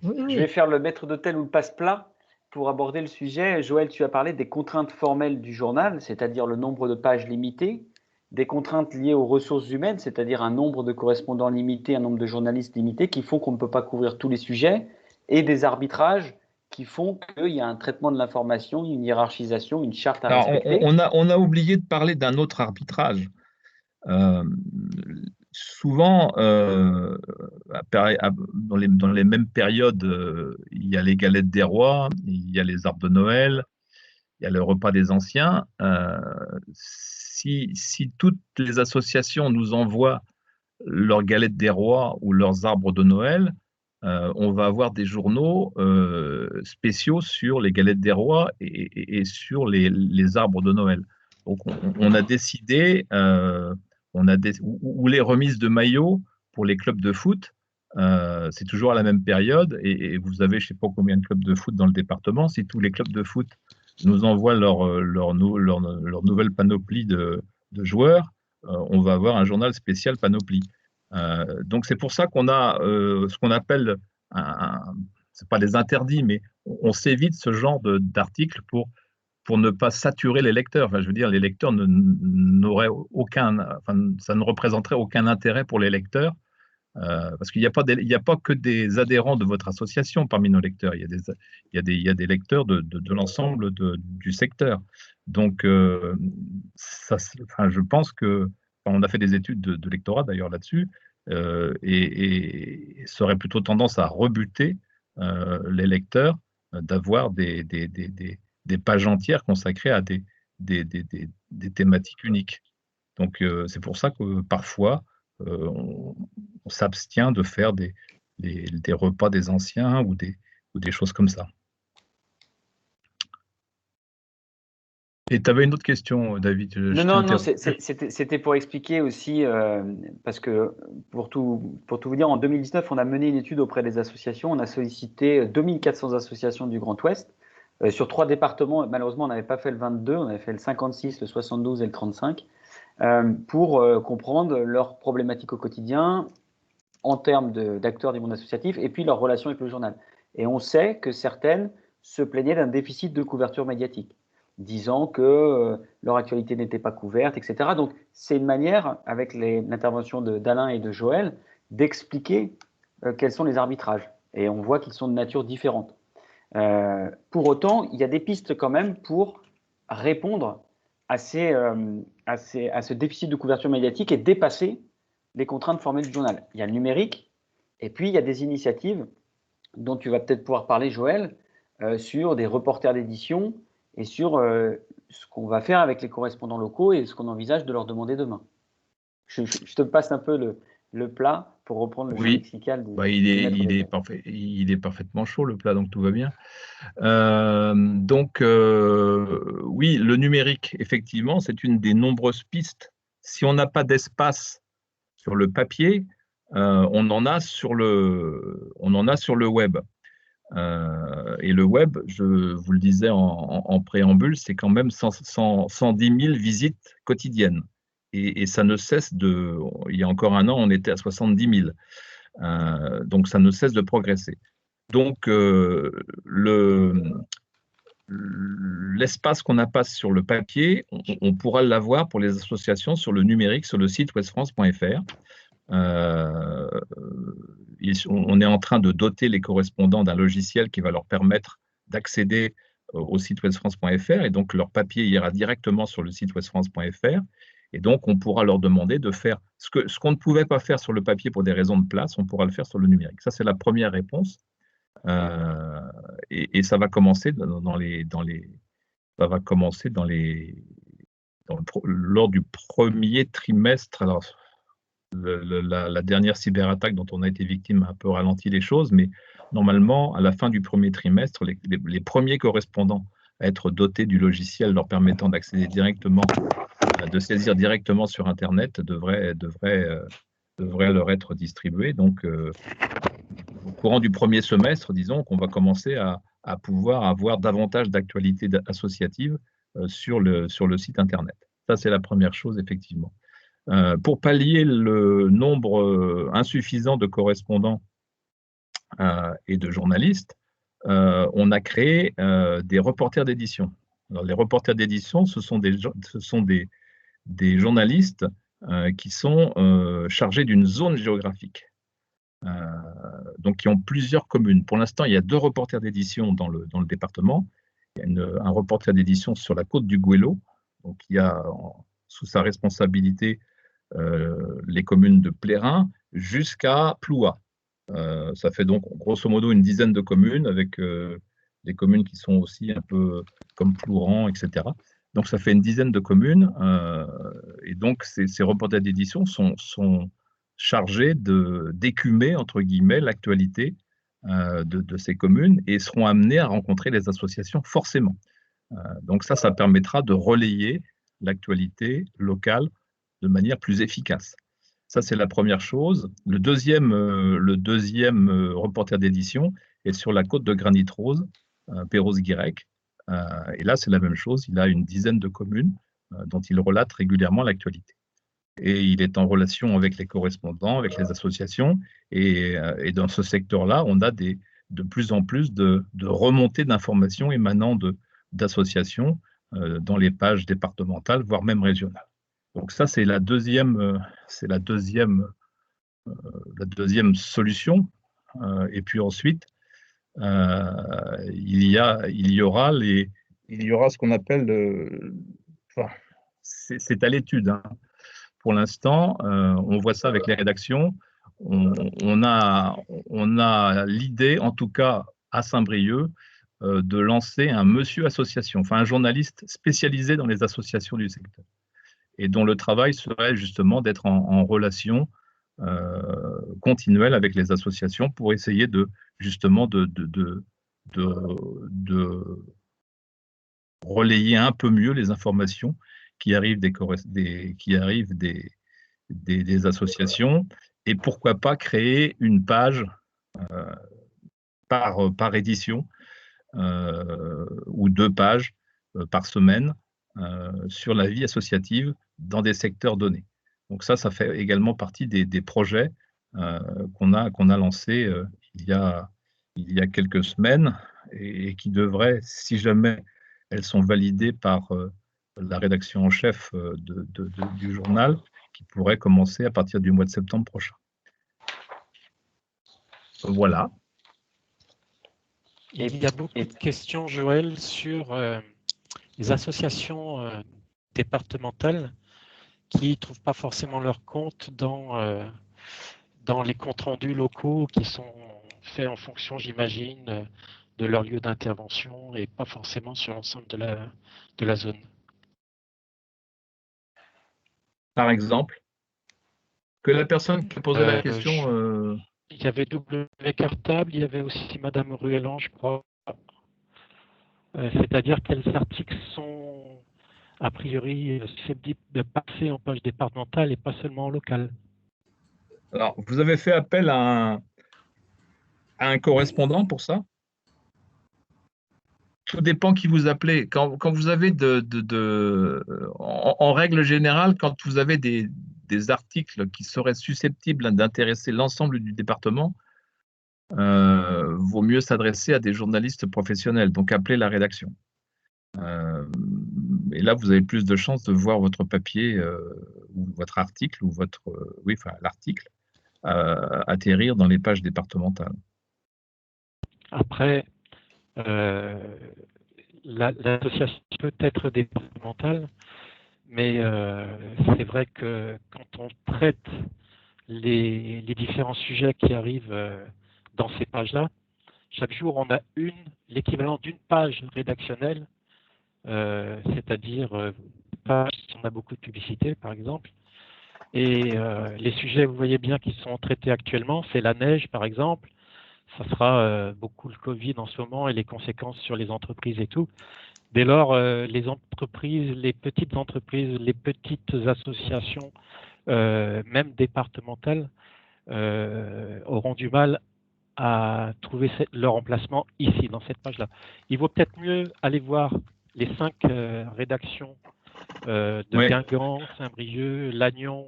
Je vais faire le maître d'hôtel ou le passe-plat pour aborder le sujet. Joël, tu as parlé des contraintes formelles du journal, c'est-à-dire le nombre de pages limité, des contraintes liées aux ressources humaines, c'est-à-dire un nombre de correspondants limité, un nombre de journalistes limité, qui font qu'on ne peut pas couvrir tous les sujets, et des arbitrages qui font qu'il y a un traitement de l'information, une hiérarchisation, une charte à respecter. On a oublié de parler d'un autre arbitrage. Souvent, dans les mêmes périodes, il y a les galettes des rois, il y a les arbres de Noël, il y a le repas des anciens. Si toutes les associations nous envoient leurs galettes des rois ou leurs arbres de Noël, on va avoir des journaux spéciaux sur les galettes des rois et sur les arbres de Noël. Donc, on a décidé, ou les remises de maillots pour les clubs de foot, c'est toujours à la même période, et vous avez je ne sais pas combien de clubs de foot dans le département. Si tous les clubs de foot nous envoient leur nouvelle panoplie de joueurs, on va avoir un journal spécial panoplie. Donc c'est pour ça qu'on a ce qu'on appelle, c'est pas des interdits, mais on s'évite ce genre d'articles pour ne pas saturer les lecteurs. Enfin, je veux dire, les lecteurs n'auraient ça ne représenterait aucun intérêt pour les lecteurs, parce qu'il n'y a pas que des adhérents de votre association parmi nos lecteurs. Il y a des lecteurs de l'ensemble du secteur. Donc, je pense que on a fait des études de lectorat d'ailleurs là-dessus, et ça aurait plutôt tendance à rebuter les lecteurs d'avoir des pages entières consacrées à des thématiques uniques. Donc, c'est pour ça que parfois, on s'abstient de faire des repas des anciens ou des choses comme ça. Et tu avais une autre question, David? Non, c'était pour expliquer aussi, parce que pour tout vous dire, en 2019, on a mené une étude auprès des associations. On a sollicité 2400 associations du Grand Ouest sur 3 départements. Malheureusement, on n'avait pas fait le 22, on avait fait le 56, le 72 et le 35, pour comprendre leurs problématiques au quotidien en termes d'acteurs du monde associatif et puis leur relation avec le journal. Et on sait que certaines se plaignaient d'un déficit de couverture médiatique, disant que leur actualité n'était pas couverte, etc. Donc, c'est une manière, avec l'intervention d'Alain et de Joël, d'expliquer quels sont les arbitrages. Et on voit qu'ils sont de nature différente. Pour autant, il y a des pistes quand même pour répondre à ce déficit de couverture médiatique et dépasser les contraintes formelles du journal. Il y a le numérique, et puis il y a des initiatives dont tu vas peut-être pouvoir parler, Joël, sur des reporters d'édition, et sur ce qu'on va faire avec les correspondants locaux et ce qu'on envisage de leur demander demain. Je te passe un peu le plat pour reprendre le champ lexical. Il est parfaitement chaud, le plat, donc tout va bien. Oui, le numérique, effectivement, c'est une des nombreuses pistes. Si on n'a pas d'espace sur le papier, on en a sur le web. Et le web, je vous le disais en préambule, c'est quand même 110 000 visites quotidiennes. Et ça ne cesse il y a encore un an, on était à 70 000. Donc ça ne cesse de progresser. Donc l'espace qu'on n'a pas sur le papier, on pourra l'avoir pour les associations sur le numérique, sur le site westfrance.fr. On est en train de doter les correspondants d'un logiciel qui va leur permettre d'accéder au site westfrance.fr, et donc leur papier ira directement sur le site westfrance.fr, et donc on pourra leur demander de faire ce qu'on ne pouvait pas faire sur le papier pour des raisons de place, on pourra le faire sur le numérique. Ça, c'est la première réponse, et ça va commencer lors du premier trimestre. Alors, la dernière cyberattaque dont on a été victime a un peu ralenti les choses, mais normalement, à la fin du premier trimestre, les premiers correspondants à être dotés du logiciel leur permettant d'accéder directement, de saisir directement sur Internet devraient leur être distribués. Donc, au courant du premier semestre, disons qu'on va commencer à pouvoir avoir davantage d'actualités associatives sur le site Internet. Ça, c'est la première chose, effectivement. Pour pallier le nombre insuffisant de correspondants et de journalistes, on a créé des reporters d'édition. Les reporters d'édition, ce sont des journalistes qui sont chargés d'une zone géographique, donc qui ont plusieurs communes. Pour l'instant, il y a 2 reporters d'édition dans le département. Il y a un reporter d'édition sur la côte du Goëlo, donc il y a sous sa responsabilité les communes de Plérin jusqu'à Ploua. Ça fait donc grosso modo une dizaine de communes, avec des communes qui sont aussi un peu comme Plouran, etc. Donc ça fait une dizaine de communes, et donc ces reporters d'édition sont chargés d'écumer, entre guillemets, l'actualité de ces communes, et seront amenés à rencontrer les associations forcément. Donc ça permettra de relayer l'actualité locale de manière plus efficace. Ça, c'est la première chose. Le deuxième reporter d'édition est sur la côte de Granit Rose, Perros-Guirec. Et là, c'est la même chose. Il a une dizaine de communes dont il relate régulièrement l'actualité. Et il est en relation avec les correspondants, avec les associations. Et dans ce secteur-là, on a de plus en plus de remontées d'informations émanant d'associations dans les pages départementales, voire même régionales. Donc ça, c'est la deuxième solution. Et puis ensuite, il y aura ce qu'on appelle, c'est à l'étude, hein. Pour l'instant, on voit ça avec les rédactions. On a l'idée, en tout cas à Saint-Brieuc, de lancer un monsieur association, enfin un journaliste spécialisé dans les associations du secteur, et dont le travail serait justement d'être en relation continuelle avec les associations pour essayer de relayer un peu mieux les informations qui arrivent des associations, et pourquoi pas créer une page par édition, ou 2 pages par semaine sur la vie associative dans des secteurs donnés. Donc ça fait également partie des projets qu'on a lancés il y a quelques semaines, et qui devraient, si jamais elles sont validées par la rédaction en chef du journal, qui pourrait commencer à partir du mois de septembre prochain. Voilà. Il y a beaucoup de questions, Joël, sur les associations départementales qui ne trouvent pas forcément leur compte dans les comptes rendus locaux qui sont faits en fonction, j'imagine, de leur lieu d'intervention, et pas forcément sur l'ensemble de la zone. Par exemple, que la personne qui a posé la question... Il y avait W Cartable, il y avait aussi Madame Ruellan, je crois. C'est-à-dire quels articles sont a priori susceptibles de passer en page départementale et pas seulement en local. Alors, vous avez fait appel à un correspondant pour ça? Tout dépend qui vous appelez. Quand vous avez en règle générale, quand vous avez des articles qui seraient susceptibles d'intéresser l'ensemble du département, vaut mieux s'adresser à des journalistes professionnels, donc appeler la rédaction. Et là, vous avez plus de chances de voir votre papier ou votre article, ou l'article atterrir dans les pages départementales. Après, l'association peut être départementale, mais c'est vrai que quand on traite les différents sujets qui arrivent dans ces pages-là, chaque jour on a l'équivalent d'une page rédactionnelle, c'est-à-dire une page si on a beaucoup de publicité par exemple. Et les sujets, vous voyez bien, qui sont traités actuellement, c'est la neige par exemple. Ça sera beaucoup le Covid en ce moment et les conséquences sur les entreprises et tout. Dès lors, les entreprises, les petites entreprises, les petites associations, même départementales, auront du mal à trouver leur emplacement ici, dans cette page-là. Il vaut peut-être mieux aller voir les 5 rédactions de Guingamp, Saint-Brieuc, Lannion,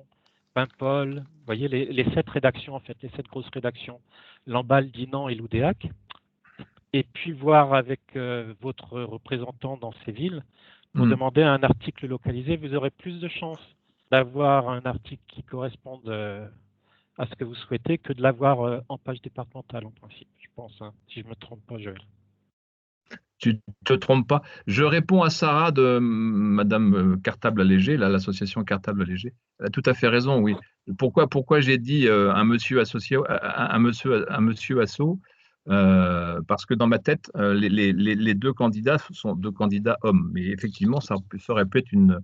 Paimpol, vous voyez, les 7 rédactions, en fait, les 7 grosses rédactions, Lamballe, Dinan et Loudéac, et puis voir avec votre représentant dans ces villes pour demander un article localisé. Vous aurez plus de chances d'avoir un article qui corresponde à ce que vous souhaitez que de l'avoir en page départementale, en principe, je pense, hein, si je ne me trompe pas, Joël. Tu ne te trompes pas. Je réponds à Sarah de Madame Cartable Allégé, l'association Cartable Allégé. Elle a tout à fait raison, oui. Pourquoi j'ai dit un monsieur associé, un monsieur asso, parce que dans ma tête, les 2 candidats sont 2 candidats hommes. Mais effectivement, ça aurait pu être une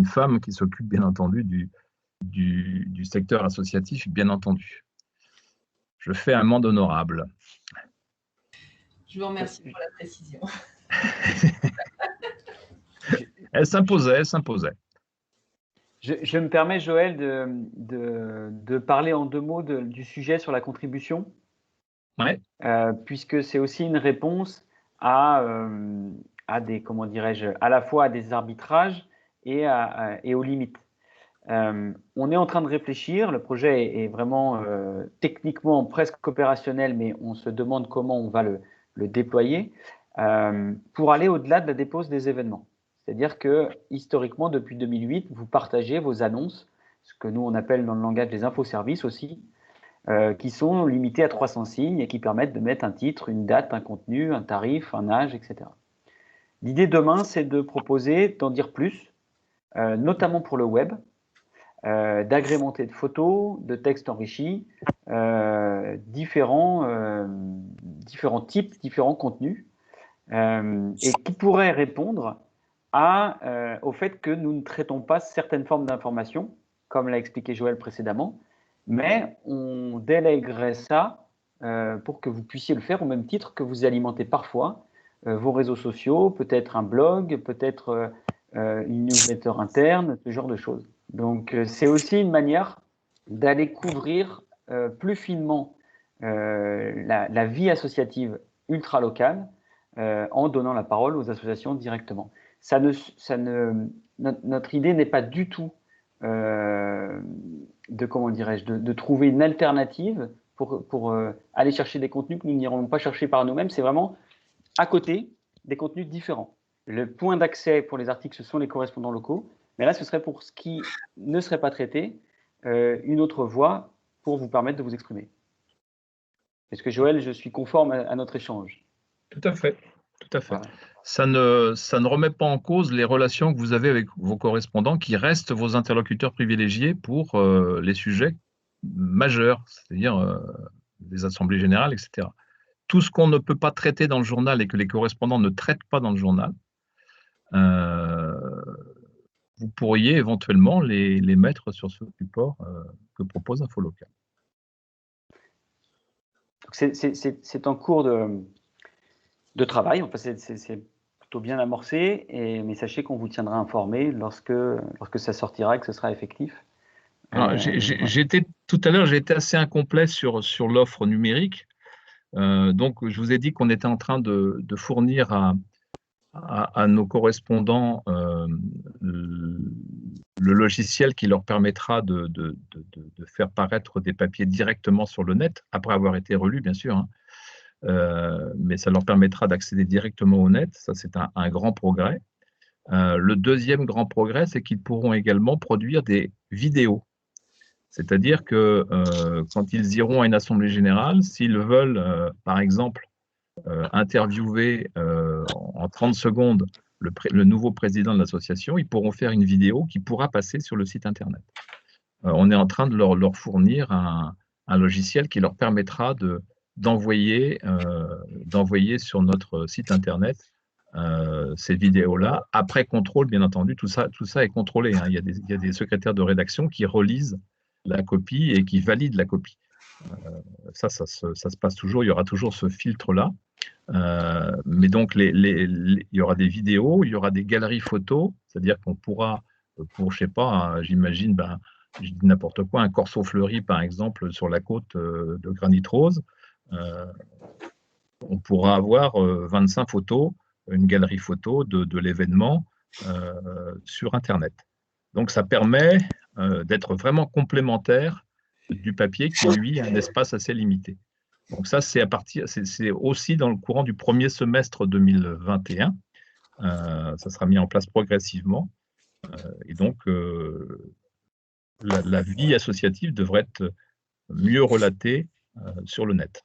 femme qui s'occupe, bien entendu, du secteur associatif, bien entendu. Je fais amende honorable. Je vous remercie pour la précision. Elle s'imposait. Je me permets, Joël, de parler en 2 mots du sujet sur la contribution, puisque c'est aussi une réponse à des, comment dirais-je, à la fois à des arbitrages et aux limites. On est en train de réfléchir, le projet est vraiment techniquement presque opérationnel, mais on se demande comment on va le déployer pour aller au-delà de la dépose des événements. C'est-à-dire que historiquement, depuis 2008, vous partagez vos annonces, ce que nous on appelle dans le langage des infoservices aussi, qui sont limités à 300 signes et qui permettent de mettre un titre, une date, un contenu, un tarif, un âge, etc. L'idée demain, c'est de proposer d'en dire plus, notamment pour le web, d'agrémenter de photos, de textes enrichis, différents types, différents contenus, et qui pourraient répondre au fait que nous ne traitons pas certaines formes d'informations, comme l'a expliqué Joël précédemment, mais on délèguerait ça pour que vous puissiez le faire au même titre que vous alimentez parfois vos réseaux sociaux, peut-être un blog, peut-être une newsletter interne, ce genre de choses. Donc, c'est aussi une manière d'aller couvrir plus finement la vie associative ultra-locale en donnant la parole aux associations directement. Notre idée n'est pas du tout de trouver une alternative pour aller chercher des contenus que nous n'irons pas chercher par nous-mêmes. C'est vraiment à côté des contenus différents. Le point d'accès pour les articles, ce sont les correspondants locaux. Mais là, ce serait pour ce qui ne serait pas traité, une autre voie pour vous permettre de vous exprimer. Est-ce que Joël, je suis conforme à notre échange? Tout à fait. Voilà. Ça ne remet pas en cause les relations que vous avez avec vos correspondants qui restent vos interlocuteurs privilégiés pour les sujets majeurs, c'est-à-dire les assemblées générales, etc. Tout ce qu'on ne peut pas traiter dans le journal et que les correspondants ne traitent pas dans le journal, vous pourriez éventuellement les mettre sur ce support que propose InfoLocal. C'est en cours de travail, enfin, c'est plutôt bien amorcé, mais sachez qu'on vous tiendra informé lorsque ça sortira et que ce sera effectif. Tout à l'heure, j'ai été assez incomplet sur l'offre numérique. Donc, je vous ai dit qu'on était en train de fournir à nos correspondants le logiciel qui leur permettra de faire paraître des papiers directement sur le net, après avoir été relus, bien sûr, hein. Mais ça leur permettra d'accéder directement au net. Ça, c'est un grand progrès. Le deuxième grand progrès, c'est qu'ils pourront également produire des vidéos. C'est-à-dire que quand ils iront à une assemblée générale, s'ils veulent, par exemple, interviewer en 30 secondes le nouveau président de l'association, ils pourront faire une vidéo qui pourra passer sur le site Internet. On est en train de leur fournir un logiciel qui leur permettra d'envoyer sur notre site Internet ces vidéos-là, après contrôle, bien entendu. Tout ça est contrôlé, hein. Il y a des secrétaires de rédaction qui relisent la copie et qui valident la copie. Ça se passe toujours, il y aura toujours ce filtre-là. Mais donc, il y aura des vidéos, il y aura des galeries photos, c'est-à-dire qu'on pourra, je sais pas, j'imagine, je dis n'importe quoi, un corso fleuri, par exemple, sur la côte de Granit Rose, on pourra avoir 25 photos, une galerie photo de l'événement sur Internet. Donc, ça permet d'être vraiment complémentaire du papier qui, lui, a un espace assez limité. Donc ça, c'est aussi dans le courant du premier semestre 2021. Ça sera mis en place progressivement. Et donc, la vie associative devrait être mieux relatée sur le net.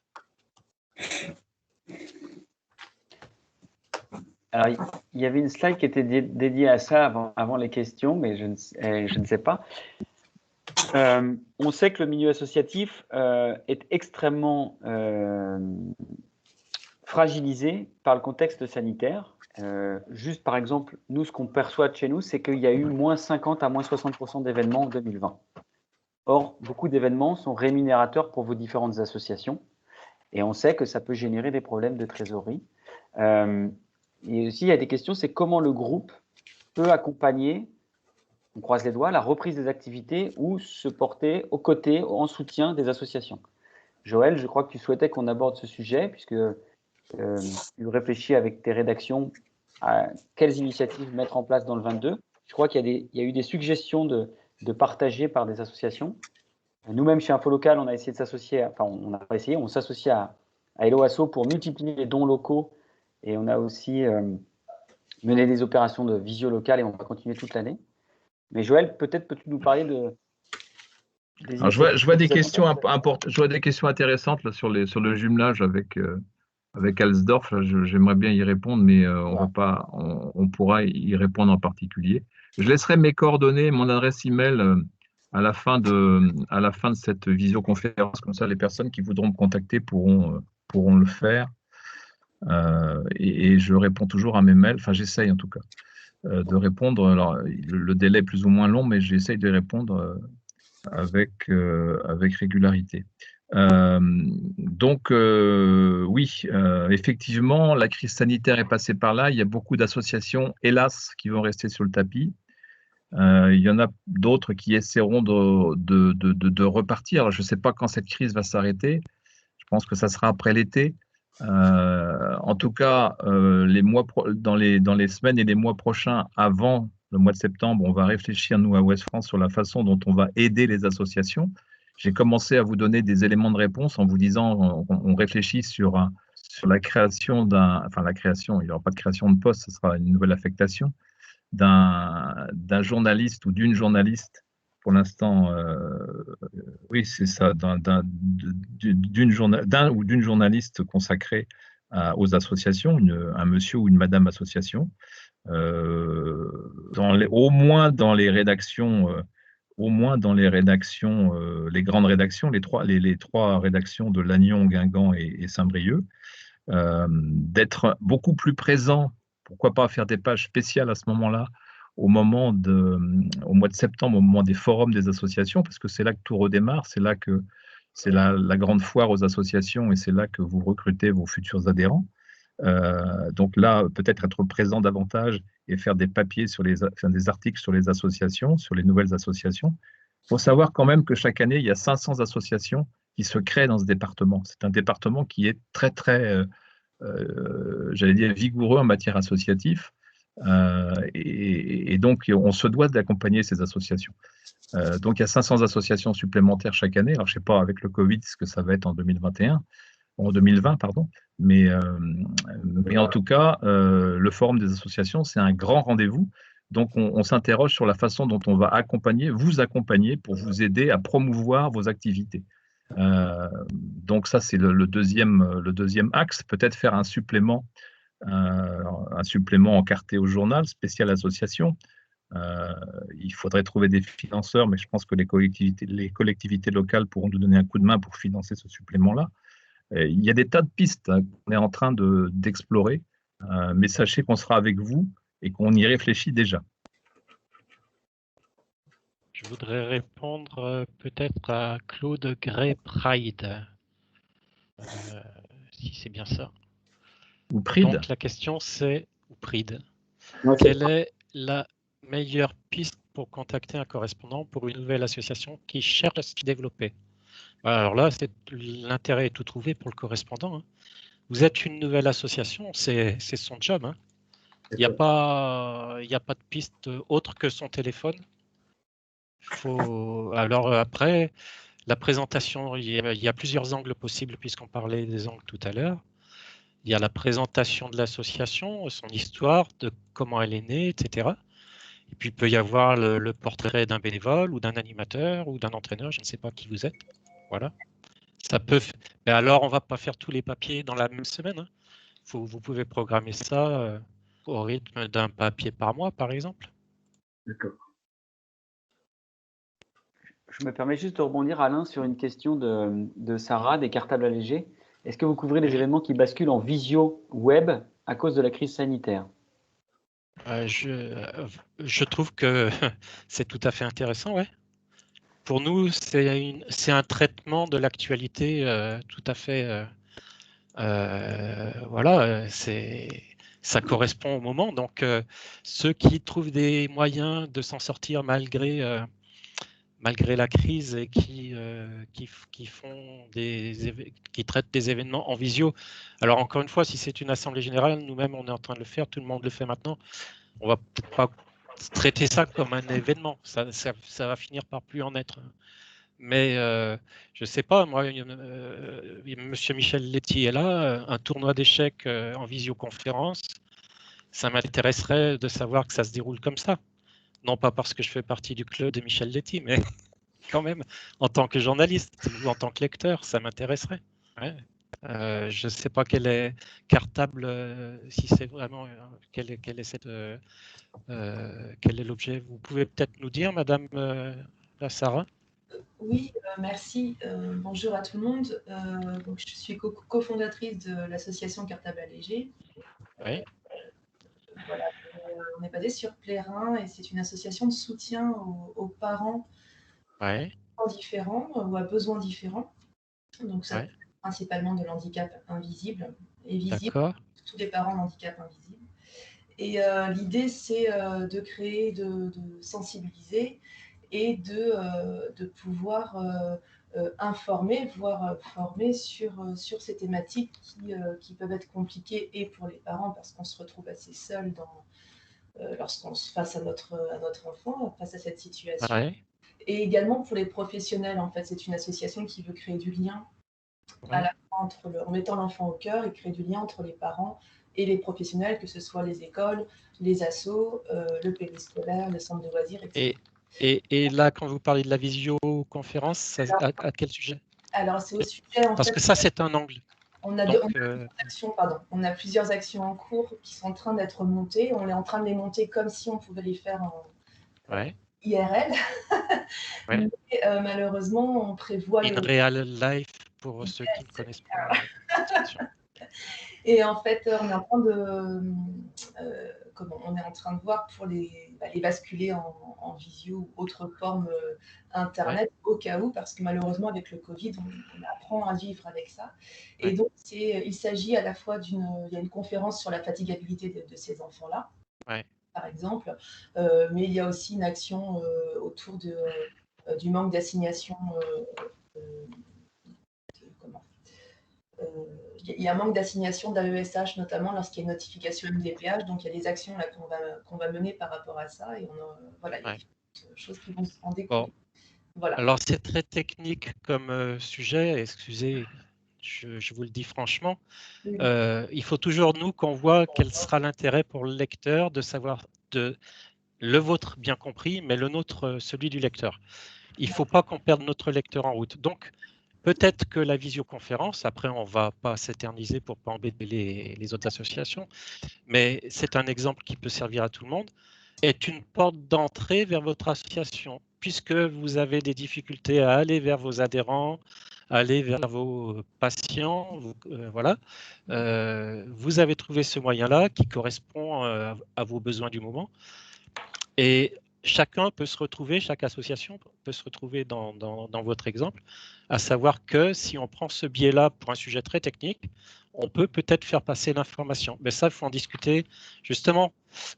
Alors, il y avait une slide qui était dédiée à ça avant les questions, mais je ne sais pas. On sait que le milieu associatif est extrêmement fragilisé par le contexte sanitaire. Juste par exemple, nous, ce qu'on perçoit de chez nous, c'est qu'il y a eu moins 50 à moins 60% d'événements en 2020. Or, beaucoup d'événements sont rémunérateurs pour vos différentes associations et on sait que ça peut générer des problèmes de trésorerie. Et aussi, il y a des questions, c'est comment le groupe peut accompagner, on croise les doigts, la reprise des activités ou se porter aux côtés, en soutien des associations. Joël, je crois que tu souhaitais qu'on aborde ce sujet, puisque tu réfléchis avec tes rédactions à quelles initiatives mettre en place dans le 22. Je crois qu'il y a eu des suggestions de partager par des associations. Nous-mêmes, chez Info Local, on a essayé de s'associer, enfin, on n'a pas essayé, on s'associe à Hello Asso pour multiplier les dons locaux et on a aussi mené des opérations de visio locale et on va continuer toute l'année. Mais Joël, peut-être peux-tu nous parler de… Alors, je vois des questions importantes, je vois des questions intéressantes là, sur le jumelage avec Alsdorf. J'aimerais bien y répondre, mais on pourra y répondre en particulier. Je laisserai mes coordonnées, mon adresse email à la fin de cette visioconférence. Comme ça, les personnes qui voudront me contacter pourront le faire. Et je réponds toujours à mes mails. Enfin, j'essaye en tout cas de répondre. Alors, le délai est plus ou moins long, mais j'essaye de répondre avec régularité. Donc, oui, effectivement, la crise sanitaire est passée par là. Il y a beaucoup d'associations, hélas, qui vont rester sur le tapis. Il y en a d'autres qui essaieront de repartir. Alors, je ne sais pas quand cette crise va s'arrêter. Je pense que ça sera après l'été. En tout cas, dans les semaines et les mois prochains, avant le mois de septembre, on va réfléchir, nous, à Ouest France, sur la façon dont on va aider les associations. J'ai commencé à vous donner des éléments de réponse en vous disant on réfléchit sur la création il n'y aura pas de création de poste, ce sera une nouvelle affectation, d'un journaliste ou d'une journaliste. Pour l'instant, oui, c'est ça, d'un ou d'une journaliste consacrée aux associations, un monsieur ou une madame association, au moins dans les rédactions, les grandes rédactions, les trois rédactions de Lannion, Guingamp et Saint-Brieuc, d'être beaucoup plus présent. Pourquoi pas faire des pages spéciales à ce moment-là, au mois de septembre, au moment des forums des associations, parce que c'est là que tout redémarre, c'est là que c'est la grande foire aux associations et c'est là que vous recrutez vos futurs adhérents. Donc là, peut-être être présent davantage et faire des papiers des articles sur les associations, sur les nouvelles associations. Il faut savoir quand même que chaque année, il y a 500 associations qui se créent dans ce département. C'est un département qui est très, très, j'allais dire, vigoureux en matière associative. Et donc, on se doit d'accompagner ces associations. Donc, il y a 500 associations supplémentaires chaque année. Alors, je ne sais pas avec le Covid ce que ça va être en 2020, pardon. Mais en tout cas, le Forum des associations, c'est un grand rendez-vous. Donc, on s'interroge sur la façon dont on va vous accompagner pour vous aider à promouvoir vos activités. Donc ça, c'est le deuxième axe. Peut-être faire un supplément encarté au journal, spécial association. Il faudrait trouver des financeurs, mais je pense que les collectivités locales pourront nous donner un coup de main pour financer ce supplément-là. Il y a des tas de pistes qu'on est en train d'explorer, mais sachez qu'on sera avec vous et qu'on y réfléchit déjà. Je voudrais répondre peut-être à Claude Gray-Pride, si c'est bien ça. Ou Pride. Donc la question c'est, ou Pride, Okay. Quelle est la meilleure piste pour contacter un correspondant pour une nouvelle association qui cherche à se développer? Alors là, l'intérêt est tout trouvé pour le correspondant. Hein. Vous êtes une nouvelle association, c'est son job. Hein. Il n'y a pas de piste autre que son téléphone. Alors après, la présentation, il y a plusieurs angles possibles puisqu'on parlait des angles tout à l'heure. Il y a la présentation de l'association, son histoire, de comment elle est née, etc. Et puis il peut y avoir le portrait d'un bénévole ou d'un animateur ou d'un entraîneur, je ne sais pas qui vous êtes. Voilà. Ça peut. Mais alors, on ne va pas faire tous les papiers dans la même semaine. Hein. Vous pouvez programmer ça au rythme d'un papier par mois, par exemple. D'accord. Je me permets juste de rebondir, Alain, sur une question de Sarah, des cartables allégés. Est-ce que vous couvrez les événements qui basculent en visio web à cause de la crise sanitaire? Je trouve que c'est tout à fait intéressant, ouais. Pour nous, c'est un traitement de l'actualité tout à fait. Voilà, ça correspond au moment. Donc, ceux qui trouvent des moyens de s'en sortir malgré la crise et qui traitent des événements en visio. Alors, encore une fois, si c'est une assemblée générale, nous-mêmes, on est en train de le faire, tout le monde le fait maintenant. On va peut-être pas traiter ça comme un événement. Ça va finir par plus en être. Mais je ne sais pas, moi, Monsieur Michel Letty est là, un tournoi d'échecs en visioconférence, ça m'intéresserait de savoir que ça se déroule comme ça. Non pas parce que je fais partie du club de Michel Letty, mais quand même, en tant que journaliste ou en tant que lecteur, ça m'intéresserait. Ouais. Je ne sais pas quel est cartable, si c'est vraiment quel est l'objet. Vous pouvez peut-être nous dire, Madame Sarah? Oui, merci. Bonjour à tout le monde. Donc, je suis cofondatrice de l'association Cartable Allégé. Oui. Voilà, on est basé sur Plérin et c'est une association de soutien aux parents différents ou à besoins différents. Donc, ça principalement de l'handicap invisible et visible, tous les parents d'handicap invisible. Et l'idée, c'est de créer, de sensibiliser et de pouvoir informer, voire former sur ces thématiques qui peuvent être compliquées et pour les parents parce qu'on se retrouve assez seul lorsqu'on se face à notre enfant, face à cette situation. Et également pour les professionnels, en fait, c'est une association qui veut créer du lien à la fois en mettant l'enfant au cœur et créer du lien entre les parents et les professionnels, que ce soit les écoles, les assos, le périscolaire, le centre de loisirs, etc. Et là, quand vous parlez de la visioconférence, à quel sujet? Alors, c'est au sujet, en Parce fait, que ça, c'est un angle. On a plusieurs actions en cours qui sont en train d'être montées. On est en train de les monter comme si on pouvait les faire en IRL. Mais malheureusement, on prévoit In real life, pour ceux qui ne connaissent pas. Et en fait, on est en train de voir pour les basculer en visio ou autre forme Internet au cas où, parce que malheureusement, avec le Covid, on apprend à vivre avec ça. Et donc, il s'agit à la fois il y a une conférence sur la fatigabilité de ces enfants-là, par exemple, mais il y a aussi une action autour du manque d'assignation. Il y a un manque d'assignation d'AESH, notamment lorsqu'il y a une notification MDPH. Donc, il y a des actions là qu'on va mener par rapport à ça. Et voilà, il y a des choses qui vont en découler. Bon. Voilà. Alors, c'est très technique comme sujet. Excusez, je vous le dis franchement. Il faut toujours, nous, qu'on voit quel sera l'intérêt pour le lecteur de savoir le vôtre, bien compris, mais le nôtre, celui du lecteur. Il ne faut pas qu'on perde notre lecteur en route. Donc, Peut-être que la visioconférence, après on ne va pas s'éterniser pour ne pas embêter les autres associations, mais c'est un exemple qui peut servir à tout le monde, est une porte d'entrée vers votre association, puisque vous avez des difficultés à aller vers vos adhérents, aller vers vos patients, voilà. Vous avez trouvé ce moyen-là qui correspond à vos besoins du moment. Et chacun peut se retrouver, chaque association peut se retrouver dans votre exemple, à savoir que si on prend ce biais-là pour un sujet très technique, on peut peut-être faire passer l'information. Mais ça, il faut en discuter. Justement,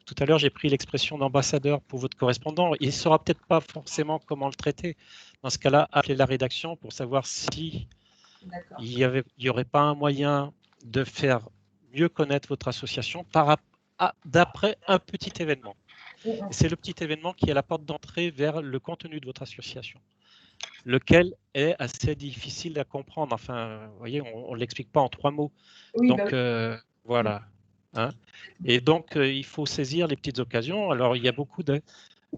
tout à l'heure, j'ai pris l'expression d'ambassadeur pour votre correspondant. Il ne saura peut-être pas forcément comment le traiter. Dans ce cas-là, appelez la rédaction pour savoir si il n'y aurait pas un moyen de faire mieux connaître votre association d'après un petit événement. C'est le petit événement qui est la porte d'entrée vers le contenu de votre association, lequel est assez difficile à comprendre. Enfin, vous voyez, on ne l'explique pas en 3 mots. Oui, donc, voilà. Hein. Et donc, il faut saisir les petites occasions. Alors, il y a beaucoup de...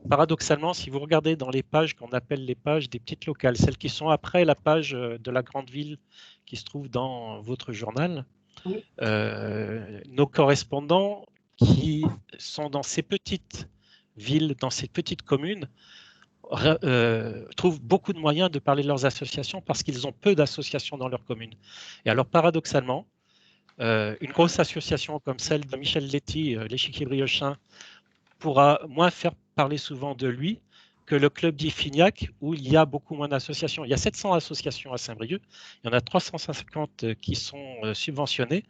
Paradoxalement, si vous regardez dans les pages qu'on appelle les pages des petites locales, celles qui sont après la page de la grande ville qui se trouve dans votre journal, oui. Nos correspondants qui sont dans ces petites villes, dans ces petites communes, trouvent beaucoup de moyens de parler de leurs associations parce qu'ils ont peu d'associations dans leur commune. Et alors, paradoxalement, une grosse association comme celle de Michel Letty, l'Échiquier Briochin, pourra moins faire parler souvent de lui que le club d'Iffignac, où il y a beaucoup moins d'associations. Il y a 700 associations à Saint-Brieuc, il y en a 350 qui sont subventionnées,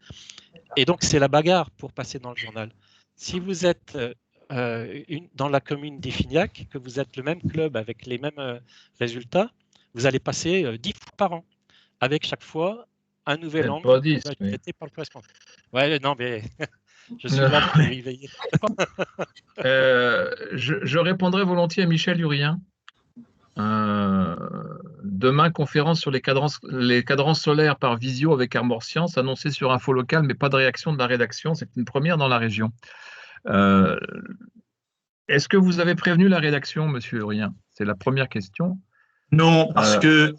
et donc c'est la bagarre pour passer dans le journal. Si vous êtes dans la commune d'Iffignac, que vous êtes le même club avec les mêmes résultats, vous allez passer 10 fois par an, avec chaque fois un nouvel angle qui va être traité par le correspondant. Ouais, non, mais je suis là pour y veiller. Je répondrai volontiers à Michel Urien. Demain, conférence sur les cadrances solaires par visio avec Armor Science, annoncée sur Info Local, mais pas de réaction de la rédaction. C'est une première dans la région. Est-ce que vous avez prévenu la rédaction, monsieur Urien? C'est la première question. Non, parce que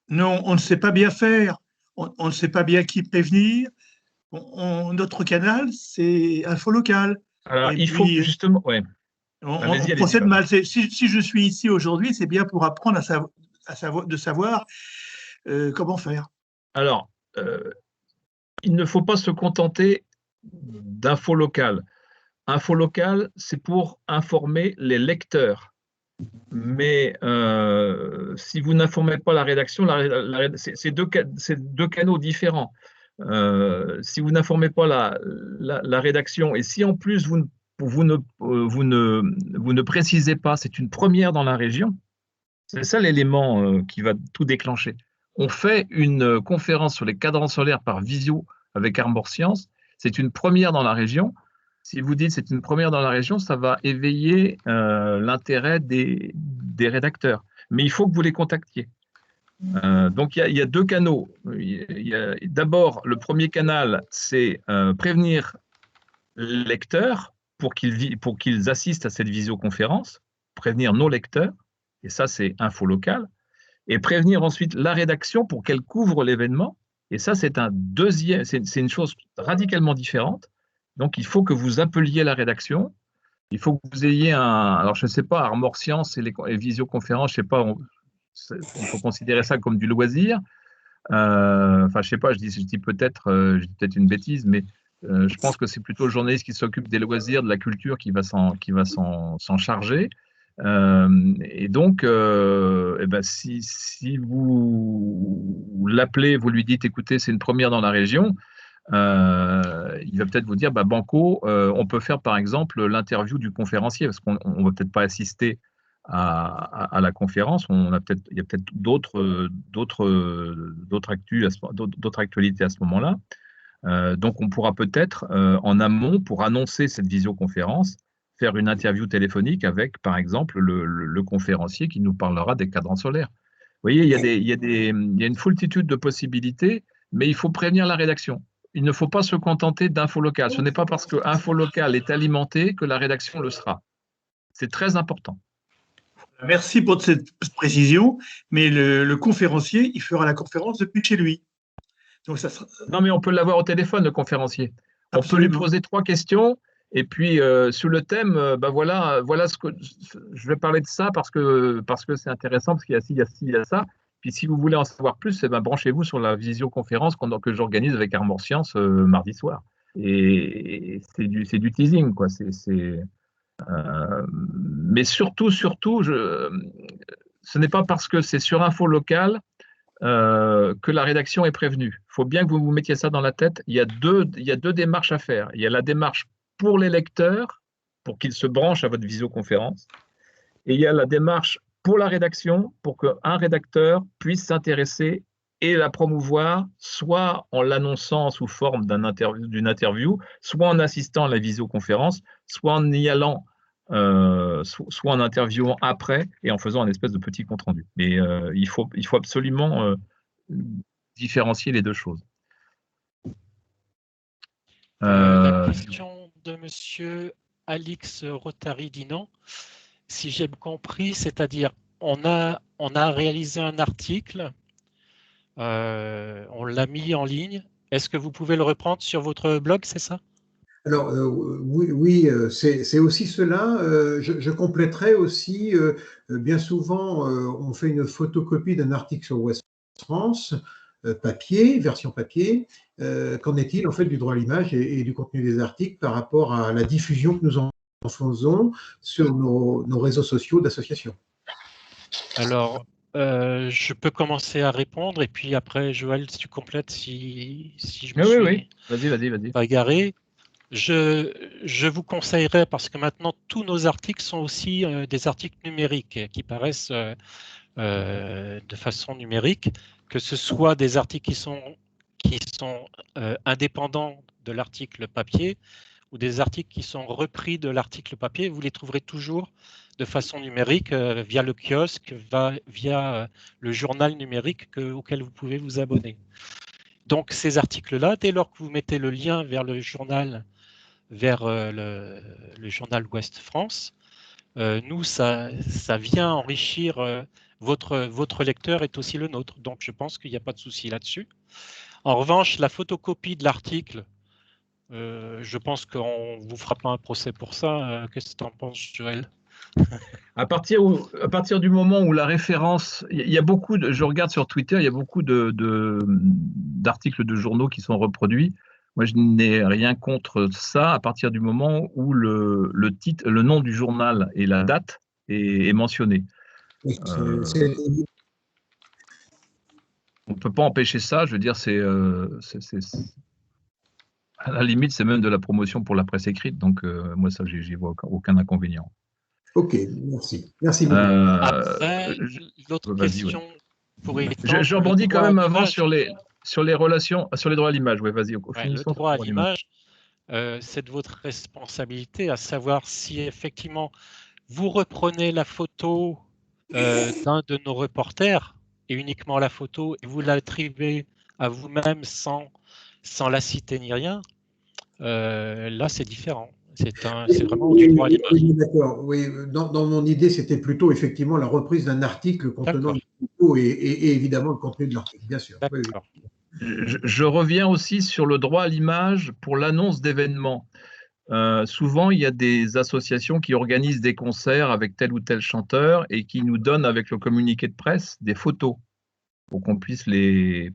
non, on ne sait pas bien faire. On ne sait pas bien qui prévenir. Notre canal, c'est Info Local. Alors, il faut justement... Ouais. On procède mal. Si je suis ici aujourd'hui, c'est bien pour apprendre de savoir comment faire. Alors, il ne faut pas se contenter d'Info Local. Info Local, c'est pour informer les lecteurs. Mais si vous n'informez pas la rédaction, c'est deux canaux différents. Si vous n'informez pas la rédaction, et si en plus vous ne précisez pas, c'est une première dans la région, c'est ça l'élément qui va tout déclencher. On fait une conférence sur les cadrans solaires par visio avec Armor Science, c'est une première dans la région. Si vous dites c'est une première dans la région, ça va éveiller l'intérêt des rédacteurs. Mais il faut que vous les contactiez. Donc, il y a 2 canaux. D'abord, le premier canal, c'est prévenir les lecteurs pour qu'ils assistent à cette visioconférence, prévenir nos lecteurs, et ça, c'est Info Local, et prévenir ensuite la rédaction pour qu'elle couvre l'événement, et ça, c'est une chose radicalement différente. Donc, il faut que vous appeliez la rédaction, il faut que vous ayez alors je ne sais pas, Armor Science et les visioconférences, je ne sais pas, il faut considérer ça comme du loisir. Enfin, je sais pas, je dis peut-être une bêtise, mais je pense que c'est plutôt le journaliste qui s'occupe des loisirs, de la culture, qui va s'en charger. Et donc, si vous l'appelez, vous lui dites, écoutez, c'est une première dans la région, il va peut-être vous dire, banco, on peut faire par exemple l'interview du conférencier, parce qu'on ne va peut-être pas assister à la conférence. Il y a peut-être d'autres actualités à ce moment-là. Donc, on pourra peut-être, en amont, pour annoncer cette visioconférence, faire une interview téléphonique avec, par exemple, le conférencier qui nous parlera des cadrans solaires. Vous voyez, il y a une foultitude de possibilités, mais il faut prévenir la rédaction. Il ne faut pas se contenter d'Info Local. Ce n'est pas parce que Info Local est alimenté que la rédaction le sera. C'est très important. Merci pour cette précision, mais le conférencier, il fera la conférence depuis chez lui. Donc ça sera... Non, mais on peut l'avoir au téléphone, le conférencier. Absolument. On peut lui poser 3 questions, et puis sur le thème, voilà ce que je vais parler de ça parce que c'est intéressant, parce qu'il y a ci, il y a ça. Puis si vous voulez en savoir plus, branchez-vous sur la visioconférence que j'organise avec Armor Science mardi soir. Et c'est du teasing, quoi. Mais surtout, ce n'est pas parce que c'est sur Info Local que la rédaction est prévenue. Il faut bien que vous vous mettiez ça dans la tête. Il y a deux démarches à faire. Il y a la démarche pour les lecteurs, pour qu'ils se branchent à votre visioconférence, et il y a la démarche pour la rédaction, pour qu'un rédacteur puisse s'intéresser et la promouvoir, soit en l'annonçant sous forme d'une interview, soit en assistant à la visioconférence, soit en y allant, soit en interviewant après et en faisant un espèce de petit compte-rendu. Mais il faut absolument différencier les deux choses. La question de monsieur Alix Rotary-Dinan, si j'ai compris, c'est-à-dire on a réalisé un article, on l'a mis en ligne. Est-ce que vous pouvez le reprendre sur votre blog, c'est ça? Alors, oui, c'est aussi cela. Je compléterai aussi, bien souvent, on fait une photocopie d'un article sur Ouest France, papier, version papier. Qu'en est-il en fait du droit à l'image et du contenu des articles par rapport à la diffusion que nous en faisons sur nos réseaux sociaux d'associations? Alors, je peux commencer à répondre et puis après, Joël, si tu complètes, si je me suis Vas-y. pas égaré. Je vous conseillerais, parce que maintenant, tous nos articles sont aussi des articles numériques qui paraissent de façon numérique, que ce soit des articles qui sont indépendants de l'article papier ou des articles qui sont repris de l'article papier, vous les trouverez toujours de façon numérique via le kiosque, via le journal numérique auquel vous pouvez vous abonner. Donc ces articles-là, dès lors que vous mettez le lien vers le journal, vers le journal Ouest France, nous, ça vient enrichir votre lecteur est aussi le nôtre. Donc je pense qu'il n'y a pas de souci là-dessus. En revanche, la photocopie de l'article, je pense qu'on ne vous fera pas un procès pour ça. Qu'est-ce que tu en penses, Joël? À partir du moment où la référence, il y a beaucoup je regarde sur Twitter, il y a beaucoup d'articles de journaux qui sont reproduits. Moi, je n'ai rien contre ça à partir du moment où le titre, le nom du journal et la date est mentionné. On ne peut pas empêcher ça. Je veux dire, à la limite, c'est même de la promotion pour la presse écrite. Donc, moi, ça, j'y vois aucun inconvénient. Ok, merci. Merci beaucoup. Après, l'autre question pour étendre. Je rebondis quand même avant sur les relations, sur les droits à l'image. Oui, vas-y. Le droit à l'image, c'est de votre responsabilité, à savoir si effectivement vous reprenez la photo d'un de nos reporters et uniquement la photo et vous l'attribuez à vous-même sans la citer ni rien, là c'est différent. C'est vraiment du droit à l'image. Oui, d'accord. Oui, dans mon idée, c'était plutôt effectivement la reprise d'un article contenant une photo et évidemment le contenu de l'article, bien sûr. Oui, oui. Je reviens aussi sur le droit à l'image pour l'annonce d'événements. Souvent, il y a des associations qui organisent des concerts avec tel ou tel chanteur et qui nous donnent avec le communiqué de presse des photos pour qu'on puisse les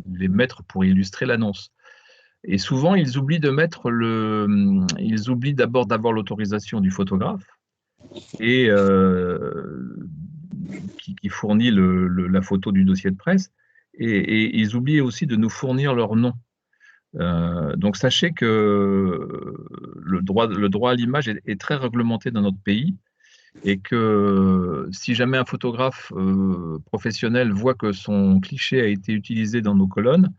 mettre pour illustrer l'annonce. Et souvent, ils oublient d'abord d'avoir l'autorisation du photographe et qui fournit la photo du dossier de presse. Et ils oublient aussi de nous fournir leur nom. Donc sachez que le droit à l'image est très réglementé dans notre pays et que si jamais un photographe professionnel voit que son cliché a été utilisé dans nos colonnes,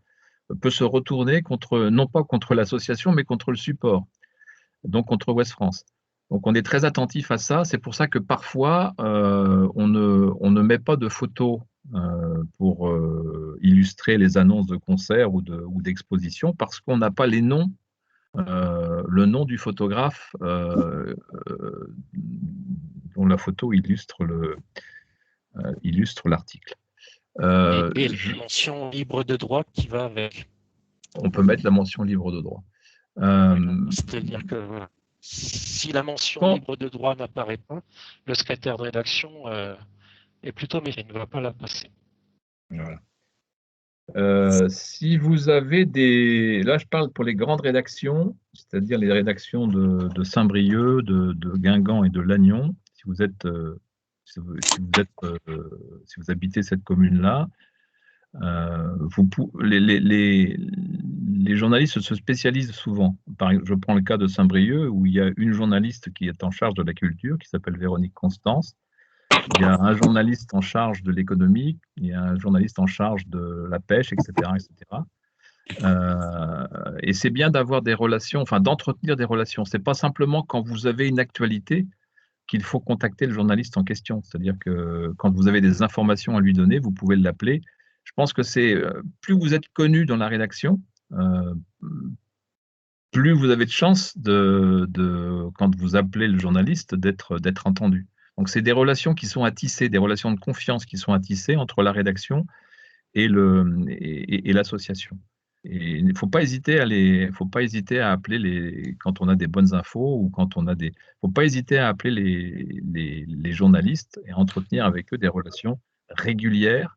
peut se retourner non pas contre l'association, mais contre le support, donc contre Ouest France. Donc on est très attentif à ça. C'est pour ça que parfois, on ne met pas de photos pour illustrer les annonces de concerts ou d'expositions, parce qu'on n'a pas les noms, le nom du photographe dont la photo illustre l'article. Et la mention libre de droit qui va avec. On peut mettre la mention libre de droit. C'est-à-dire que voilà, si la mention libre de droit n'apparaît pas, le secrétaire de rédaction est plutôt méfiant, il ne va pas la passer. Voilà. Si vous avez là je parle pour les grandes rédactions, c'est-à-dire les rédactions de Saint-Brieuc, de Guingamp et de Lannion, si vous habitez cette commune-là, les journalistes se spécialisent souvent. Je prends le cas de Saint-Brieuc, où il y a une journaliste qui est en charge de la culture, qui s'appelle Véronique Constance. Il y a un journaliste en charge de l'économie, il y a un journaliste en charge de la pêche, etc. Et c'est bien d'avoir des relations, enfin d'entretenir des relations. Ce n'est pas simplement quand vous avez une actualité qu'il faut contacter le journaliste en question. C'est-à-dire que quand vous avez des informations à lui donner, vous pouvez l'appeler. Je pense que c'est plus vous êtes connu dans la rédaction, plus vous avez de chances quand vous appelez le journaliste d'être entendu. Donc c'est des relations qui sont à tisser, des relations de confiance qui sont à tisser entre la rédaction et l'association. Et il ne faut pas hésiter à appeler quand on a des bonnes infos ou quand on a des. Il ne faut pas hésiter à appeler les journalistes et à entretenir avec eux des relations régulières.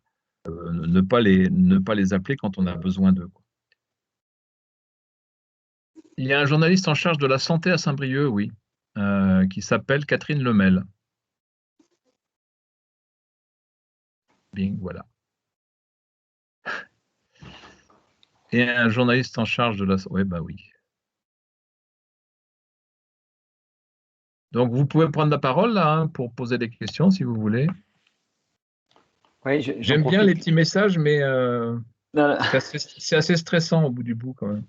Ne pas les appeler quand on a besoin d'eux. Il y a un journaliste en charge de la santé à Saint-Brieuc, oui, qui s'appelle Catherine Lemel. Bien, voilà. Et un journaliste en charge de la... Oui, bah oui. Donc, vous pouvez prendre la parole là, hein, pour poser des questions, si vous voulez. Oui, j'aime bien les petits messages, mais c'est assez stressant au bout du bout, quand même.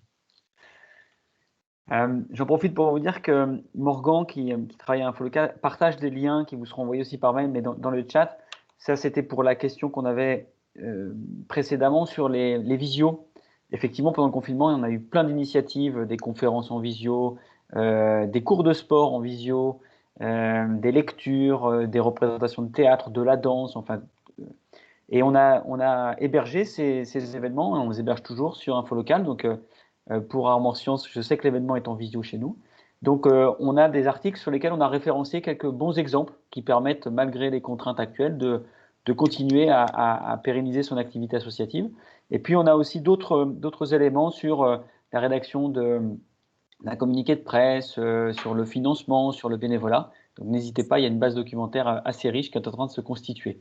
J'en profite pour vous dire que Morgan, qui travaille à Infolocal, partage des liens qui vous seront envoyés aussi par mail, mais dans le chat. Ça, c'était pour la question qu'on avait précédemment sur les visios. Effectivement, pendant le confinement, on a eu plein d'initiatives, des conférences en visio, des cours de sport en visio, des lectures, des représentations de théâtre, de la danse, enfin. Et on a hébergé ces événements, on les héberge toujours sur Infolocal. Donc, pour Armor Science, je sais que l'événement est en visio chez nous. Donc, on a des articles sur lesquels on a référencé quelques bons exemples qui permettent, malgré les contraintes actuelles, de continuer à pérenniser son activité associative. Et puis, on a aussi d'autres éléments sur la rédaction d'un communiqué de presse, sur le financement, sur le bénévolat. Donc, n'hésitez pas, il y a une base documentaire assez riche qui est en train de se constituer.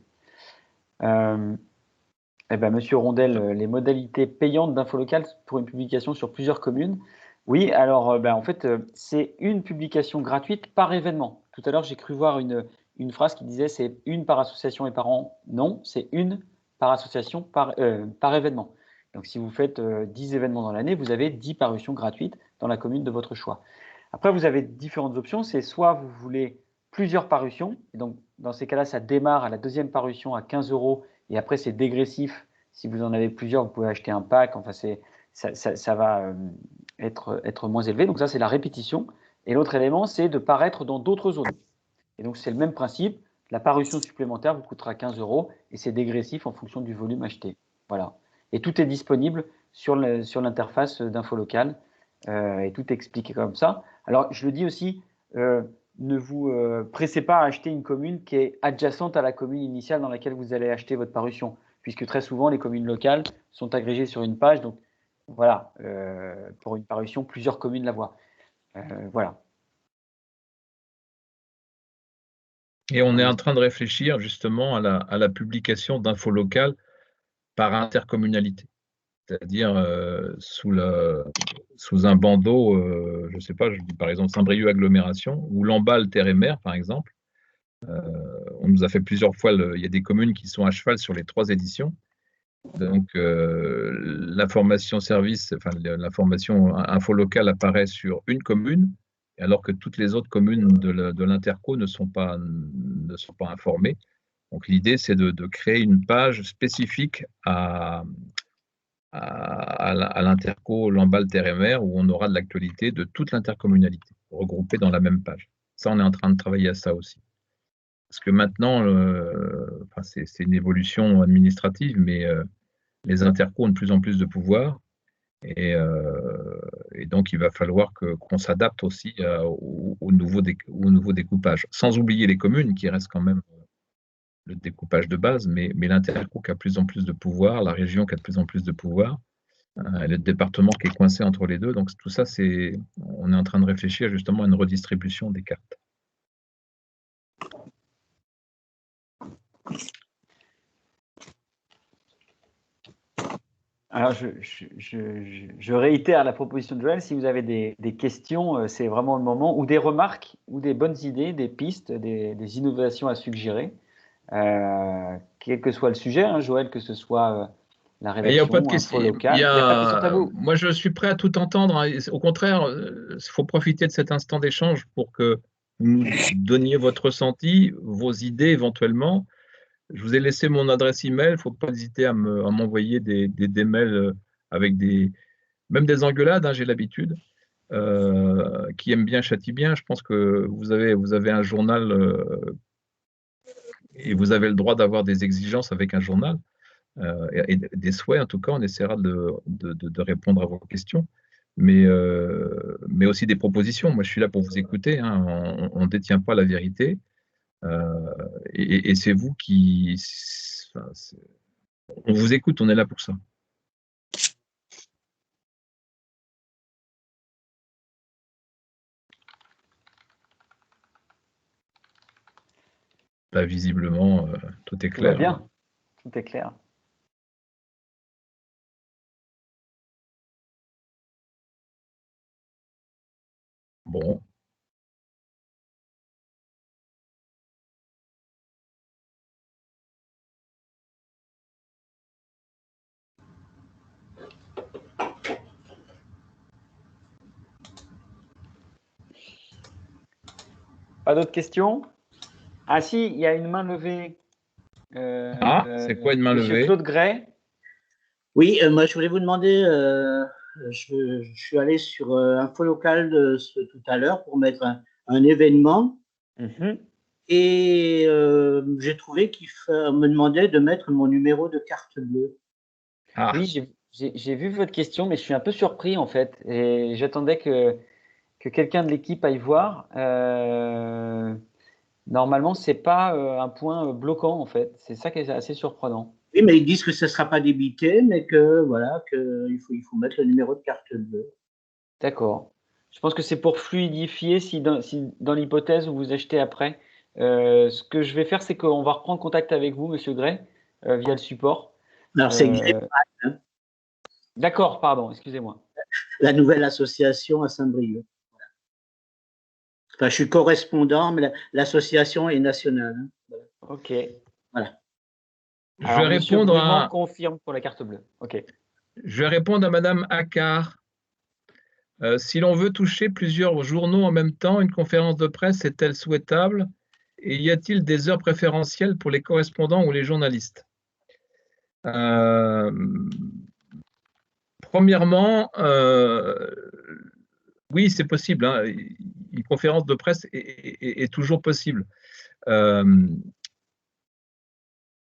Monsieur Rondel, les modalités payantes d'Infolocal pour une publication sur plusieurs communes. Oui, alors en fait, c'est une publication gratuite par événement. Tout à l'heure, j'ai cru voir une phrase qui disait c'est une par association et par an. Non, c'est une par association par événement. Donc, si vous faites 10 événements dans l'année, vous avez 10 parutions gratuites dans la commune de votre choix. Après, vous avez différentes options. C'est soit vous voulez plusieurs parutions. Et donc, dans ces cas-là, ça démarre à la deuxième parution à 15 € et après, c'est dégressif. Si vous en avez plusieurs, vous pouvez acheter un pack. Enfin, ça va être moins élevé. Donc, ça, c'est la répétition. Et l'autre élément, c'est de paraître dans d'autres zones. Et donc, c'est le même principe. La parution supplémentaire vous coûtera 15 € et c'est dégressif en fonction du volume acheté. Voilà. Et tout est disponible sur l'interface d'Infolocal et tout est expliqué comme ça. Alors, je le dis aussi, ne vous pressez pas à acheter une commune qui est adjacente à la commune initiale dans laquelle vous allez acheter votre parution, puisque très souvent, les communes locales sont agrégées sur une page. Donc, voilà, pour une parution, plusieurs communes la voient. Voilà. Et on est en train de réfléchir justement à la publication d'Infolocal par intercommunalité, c'est-à-dire sous un bandeau, je ne sais pas, je dis par exemple Saint-Brieuc agglomération ou Lamballe terre et mer par exemple. On nous a fait plusieurs fois, il y a des communes qui sont à cheval sur les 3 éditions. Donc l'information service, enfin l'information Infolocal apparaît sur une commune, alors que toutes les autres communes de l'interco ne sont pas informées. Donc l'idée, c'est de créer une page spécifique à l'interco Lamballe terre et mer, où on aura de l'actualité de toute l'intercommunalité, regroupée dans la même page. Ça, on est en train de travailler à ça aussi. parce que maintenant, enfin, c'est une évolution administrative, mais les intercos ont de plus en plus de pouvoir. Et donc, il va falloir qu'on s'adapte aussi au nouveau découpage. Sans oublier les communes, qui restent quand même le découpage de base, mais l'interco qui a de plus en plus de pouvoir, la région qui a de plus en plus de pouvoir, le département qui est coincé entre les deux. Donc, tout ça, on est en train de réfléchir justement à une redistribution des cartes. Alors, je réitère la proposition de Joël. Si vous avez des questions, c'est vraiment le moment, ou des remarques, ou des bonnes idées, des pistes, des innovations à suggérer, quel que soit le sujet, hein, Joël, que ce soit la rédaction, il n'y a pas de question locale. Il n'y a pas de question tabou. Moi, je suis prêt à tout entendre. Hein. Au contraire, il faut profiter de cet instant d'échange pour que vous nous donniez votre ressenti, vos idées éventuellement. Je vous ai laissé mon adresse email. Il ne faut pas hésiter à m'envoyer des mails avec même des engueulades, hein, j'ai l'habitude. Qui aime bien châtie bien. Je pense que vous avez un journal et vous avez le droit d'avoir des exigences avec un journal. Et des souhaits, en tout cas, on essaiera de répondre à vos questions, mais aussi des propositions. Moi, je suis là pour vous écouter, hein. On ne détient pas la vérité, et c'est vous qui... Enfin, on vous écoute, on est là pour ça. Bah, visiblement, tout est clair. Tout va bien, tout est clair. Bon. Pas d'autres questions? Ah si, il y a une main levée. C'est quoi une main Monsieur levée? Claude Gray. Oui, moi je voulais vous demander, je suis allé sur Info Local tout à l'heure pour mettre un événement. Et j'ai trouvé qu'il me demandait de mettre mon numéro de carte bleue. Ah. Oui, j'ai vu votre question, mais je suis un peu surpris en fait. Et j'attendais que quelqu'un de l'équipe aille voir. Normalement, ce n'est pas un point bloquant en fait. C'est ça qui est assez surprenant. Oui, mais ils disent que ça ne sera pas débité, mais que voilà, qu'il faut mettre le numéro de carte bleue. D'accord. Je pense que c'est pour fluidifier si dans l'hypothèse où vous achetez après. Ce que je vais faire, c'est qu'on va reprendre contact avec vous, Monsieur Gray, via le support. Alors, c'est Greypat, hein. D'accord, pardon, excusez-moi. La nouvelle association à Saint-Brieuc. Voilà. Enfin, je suis correspondant, mais l'association est nationale. Hein. Voilà. Ok. Voilà. Alors, je vais répondre à... confirme pour la carte bleue. Ok. Je vais répondre à Madame Accard. Si l'on veut toucher plusieurs journaux en même temps, une conférence de presse est-elle souhaitable? Et y a-t-il des heures préférentielles pour les correspondants ou les journalistes? Premièrement, oui, c'est possible. Hein. Une conférence de presse est toujours possible.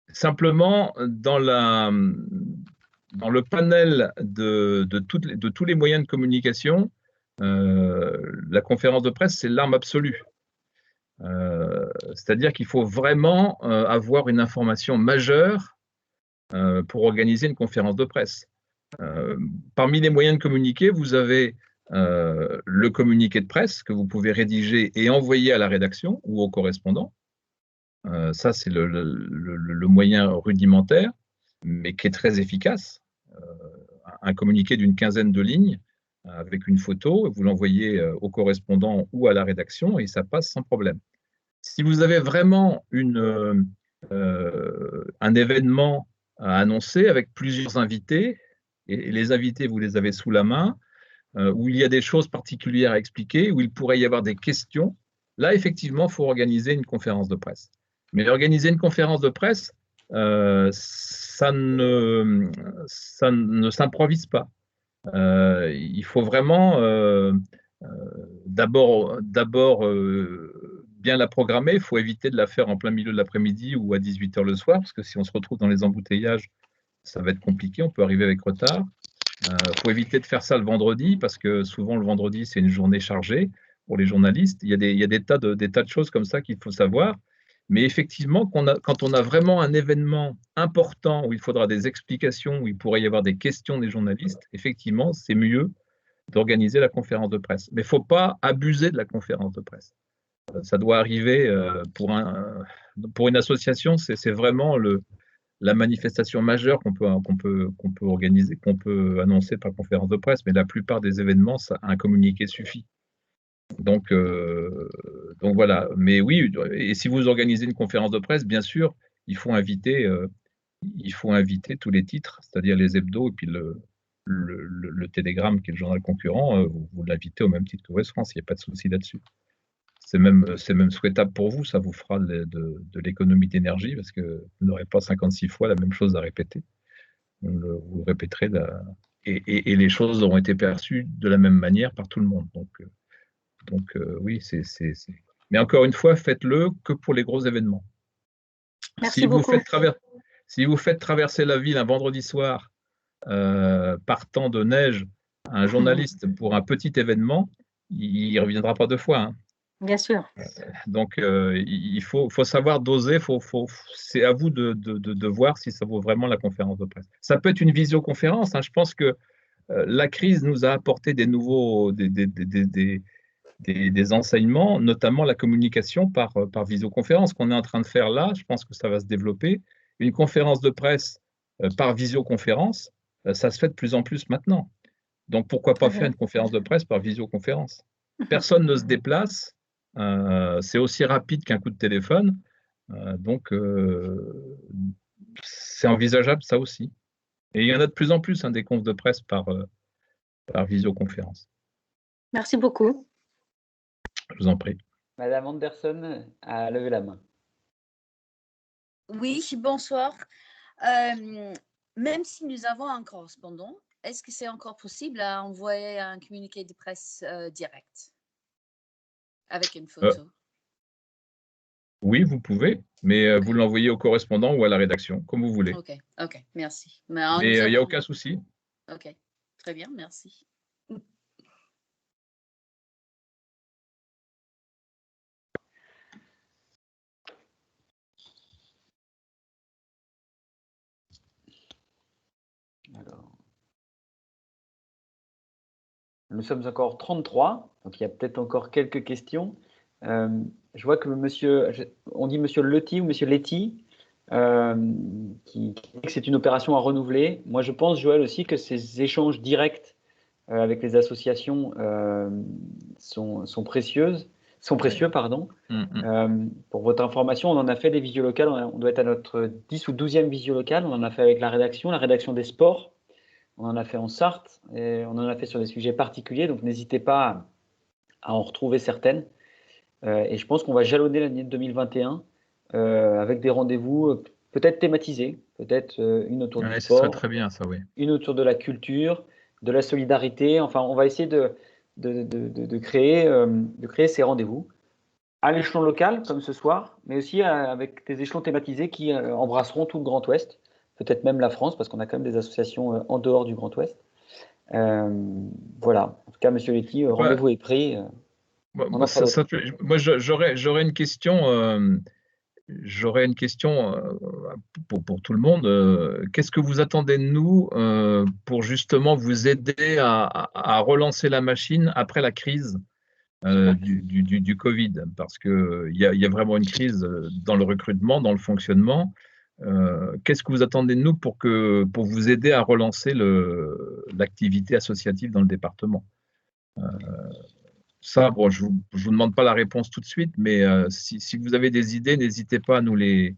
Simplement, dans le panel de tous les moyens de communication, la conférence de presse, c'est l'arme absolue. C'est-à-dire qu'il faut vraiment avoir une information majeure pour organiser une conférence de presse. Parmi les moyens de communiquer, vous avez le communiqué de presse que vous pouvez rédiger et envoyer à la rédaction ou au correspondant. Ça, c'est le moyen rudimentaire, mais qui est très efficace. Un communiqué d'une quinzaine de lignes avec une photo, vous l'envoyez au correspondant ou à la rédaction et ça passe sans problème. Si vous avez vraiment un événement à annoncer avec plusieurs invités, et les invités, vous les avez sous la main, où il y a des choses particulières à expliquer, où il pourrait y avoir des questions, là, effectivement, il faut organiser une conférence de presse. Mais organiser une conférence de presse, ça ne s'improvise pas. Il faut vraiment d'abord bien la programmer. Il faut éviter de la faire en plein milieu de l'après-midi ou à 18 h le soir, parce que si on se retrouve dans les embouteillages, ça va être compliqué, on peut arriver avec retard. Il faut éviter de faire ça le vendredi, parce que souvent le vendredi, c'est une journée chargée pour les journalistes. Il y a des tas de choses comme ça qu'il faut savoir. Mais effectivement, quand on a vraiment un événement important où il faudra des explications, où il pourrait y avoir des questions des journalistes, effectivement, c'est mieux d'organiser la conférence de presse. Mais il ne faut pas abuser de la conférence de presse. Ça doit arriver pour une association, c'est vraiment la manifestation majeure qu'on peut organiser, qu'on peut annoncer par conférence de presse, mais la plupart des événements, un communiqué suffit. Donc voilà. Mais oui, et si vous organisez une conférence de presse, bien sûr, il faut inviter tous les titres, c'est-à-dire les hebdos et puis le Télégramme, qui est le journal concurrent, vous l'invitez au même titre que Ouest France, il n'y a pas de souci là-dessus. C'est même souhaitable pour vous, ça vous fera de l'économie d'énergie, parce que vous n'aurez pas 56 fois la même chose à répéter. Vous répéterez, et les choses auront été perçues de la même manière par tout le monde. Donc oui, mais encore une fois, faites-le que pour les gros événements. Merci beaucoup. Si vous faites traverser la ville un vendredi soir par temps de neige à un journaliste pour un petit événement, il ne reviendra pas deux fois. Hein. Bien sûr. Donc il faut savoir doser, c'est à vous de voir si ça vaut vraiment la conférence de presse. Ça peut être une visioconférence. Hein. Je pense que la crise nous a apporté des enseignements, notamment la communication par visioconférence qu'on est en train de faire là. Je pense que ça va se développer. Une conférence de presse par visioconférence, ça se fait de plus en plus maintenant. Donc, pourquoi pas faire une conférence de presse par visioconférence? Personne ne se déplace. C'est aussi rapide qu'un coup de téléphone. Donc, c'est envisageable, ça aussi. Et il y en a de plus en plus, hein, des confs de presse par visioconférence. Merci beaucoup. Je vous en prie. Madame Anderson a levé la main. Oui, bonsoir. Même si nous avons un correspondant, est-ce que c'est encore possible à envoyer un communiqué de presse direct avec une photo? Oui, vous pouvez, mais vous l'envoyez au correspondant ou à la rédaction, comme vous voulez. Ok, merci. Mais il n'y a aucun souci. Ok, très bien, merci. Alors, nous sommes encore 33, donc il y a peut-être encore quelques questions. Je vois que on dit monsieur Leti ou monsieur Letty, qui dit que c'est une opération à renouveler. Moi, je pense, Joël, aussi que ces échanges directs avec les associations sont précieux. Pour votre information, on en a fait des visiolocales, on doit être à notre 10 ou 12e visiolocale, on en a fait avec la rédaction des sports, on en a fait en Sarthe, et on en a fait sur des sujets particuliers, donc n'hésitez pas à en retrouver certaines. Et je pense qu'on va jalonner l'année 2021 avec des rendez-vous peut-être thématisés, peut-être une autour du sport, serait très bien, ça, oui. Une autour de la culture, de la solidarité. Enfin, on va essayer de créer ces rendez-vous à l'échelon local, comme ce soir, mais aussi avec des échelons thématisés qui embrasseront tout le Grand Ouest, peut-être même la France, parce qu'on a quand même des associations en dehors du Grand Ouest. Voilà. En tout cas, monsieur Letty, rendez-vous est pris. Moi, j'aurais une question. J'aurais une question pour tout le monde. Qu'est-ce que vous attendez de nous pour justement vous aider à relancer la machine après la crise du Covid? Parce qu'il y a vraiment une crise dans le recrutement, dans le fonctionnement. Qu'est-ce que vous attendez de nous pour vous aider à relancer l'activité associative dans le département? Ça, bon, je ne vous demande pas la réponse tout de suite, mais si vous avez des idées, n'hésitez pas à nous les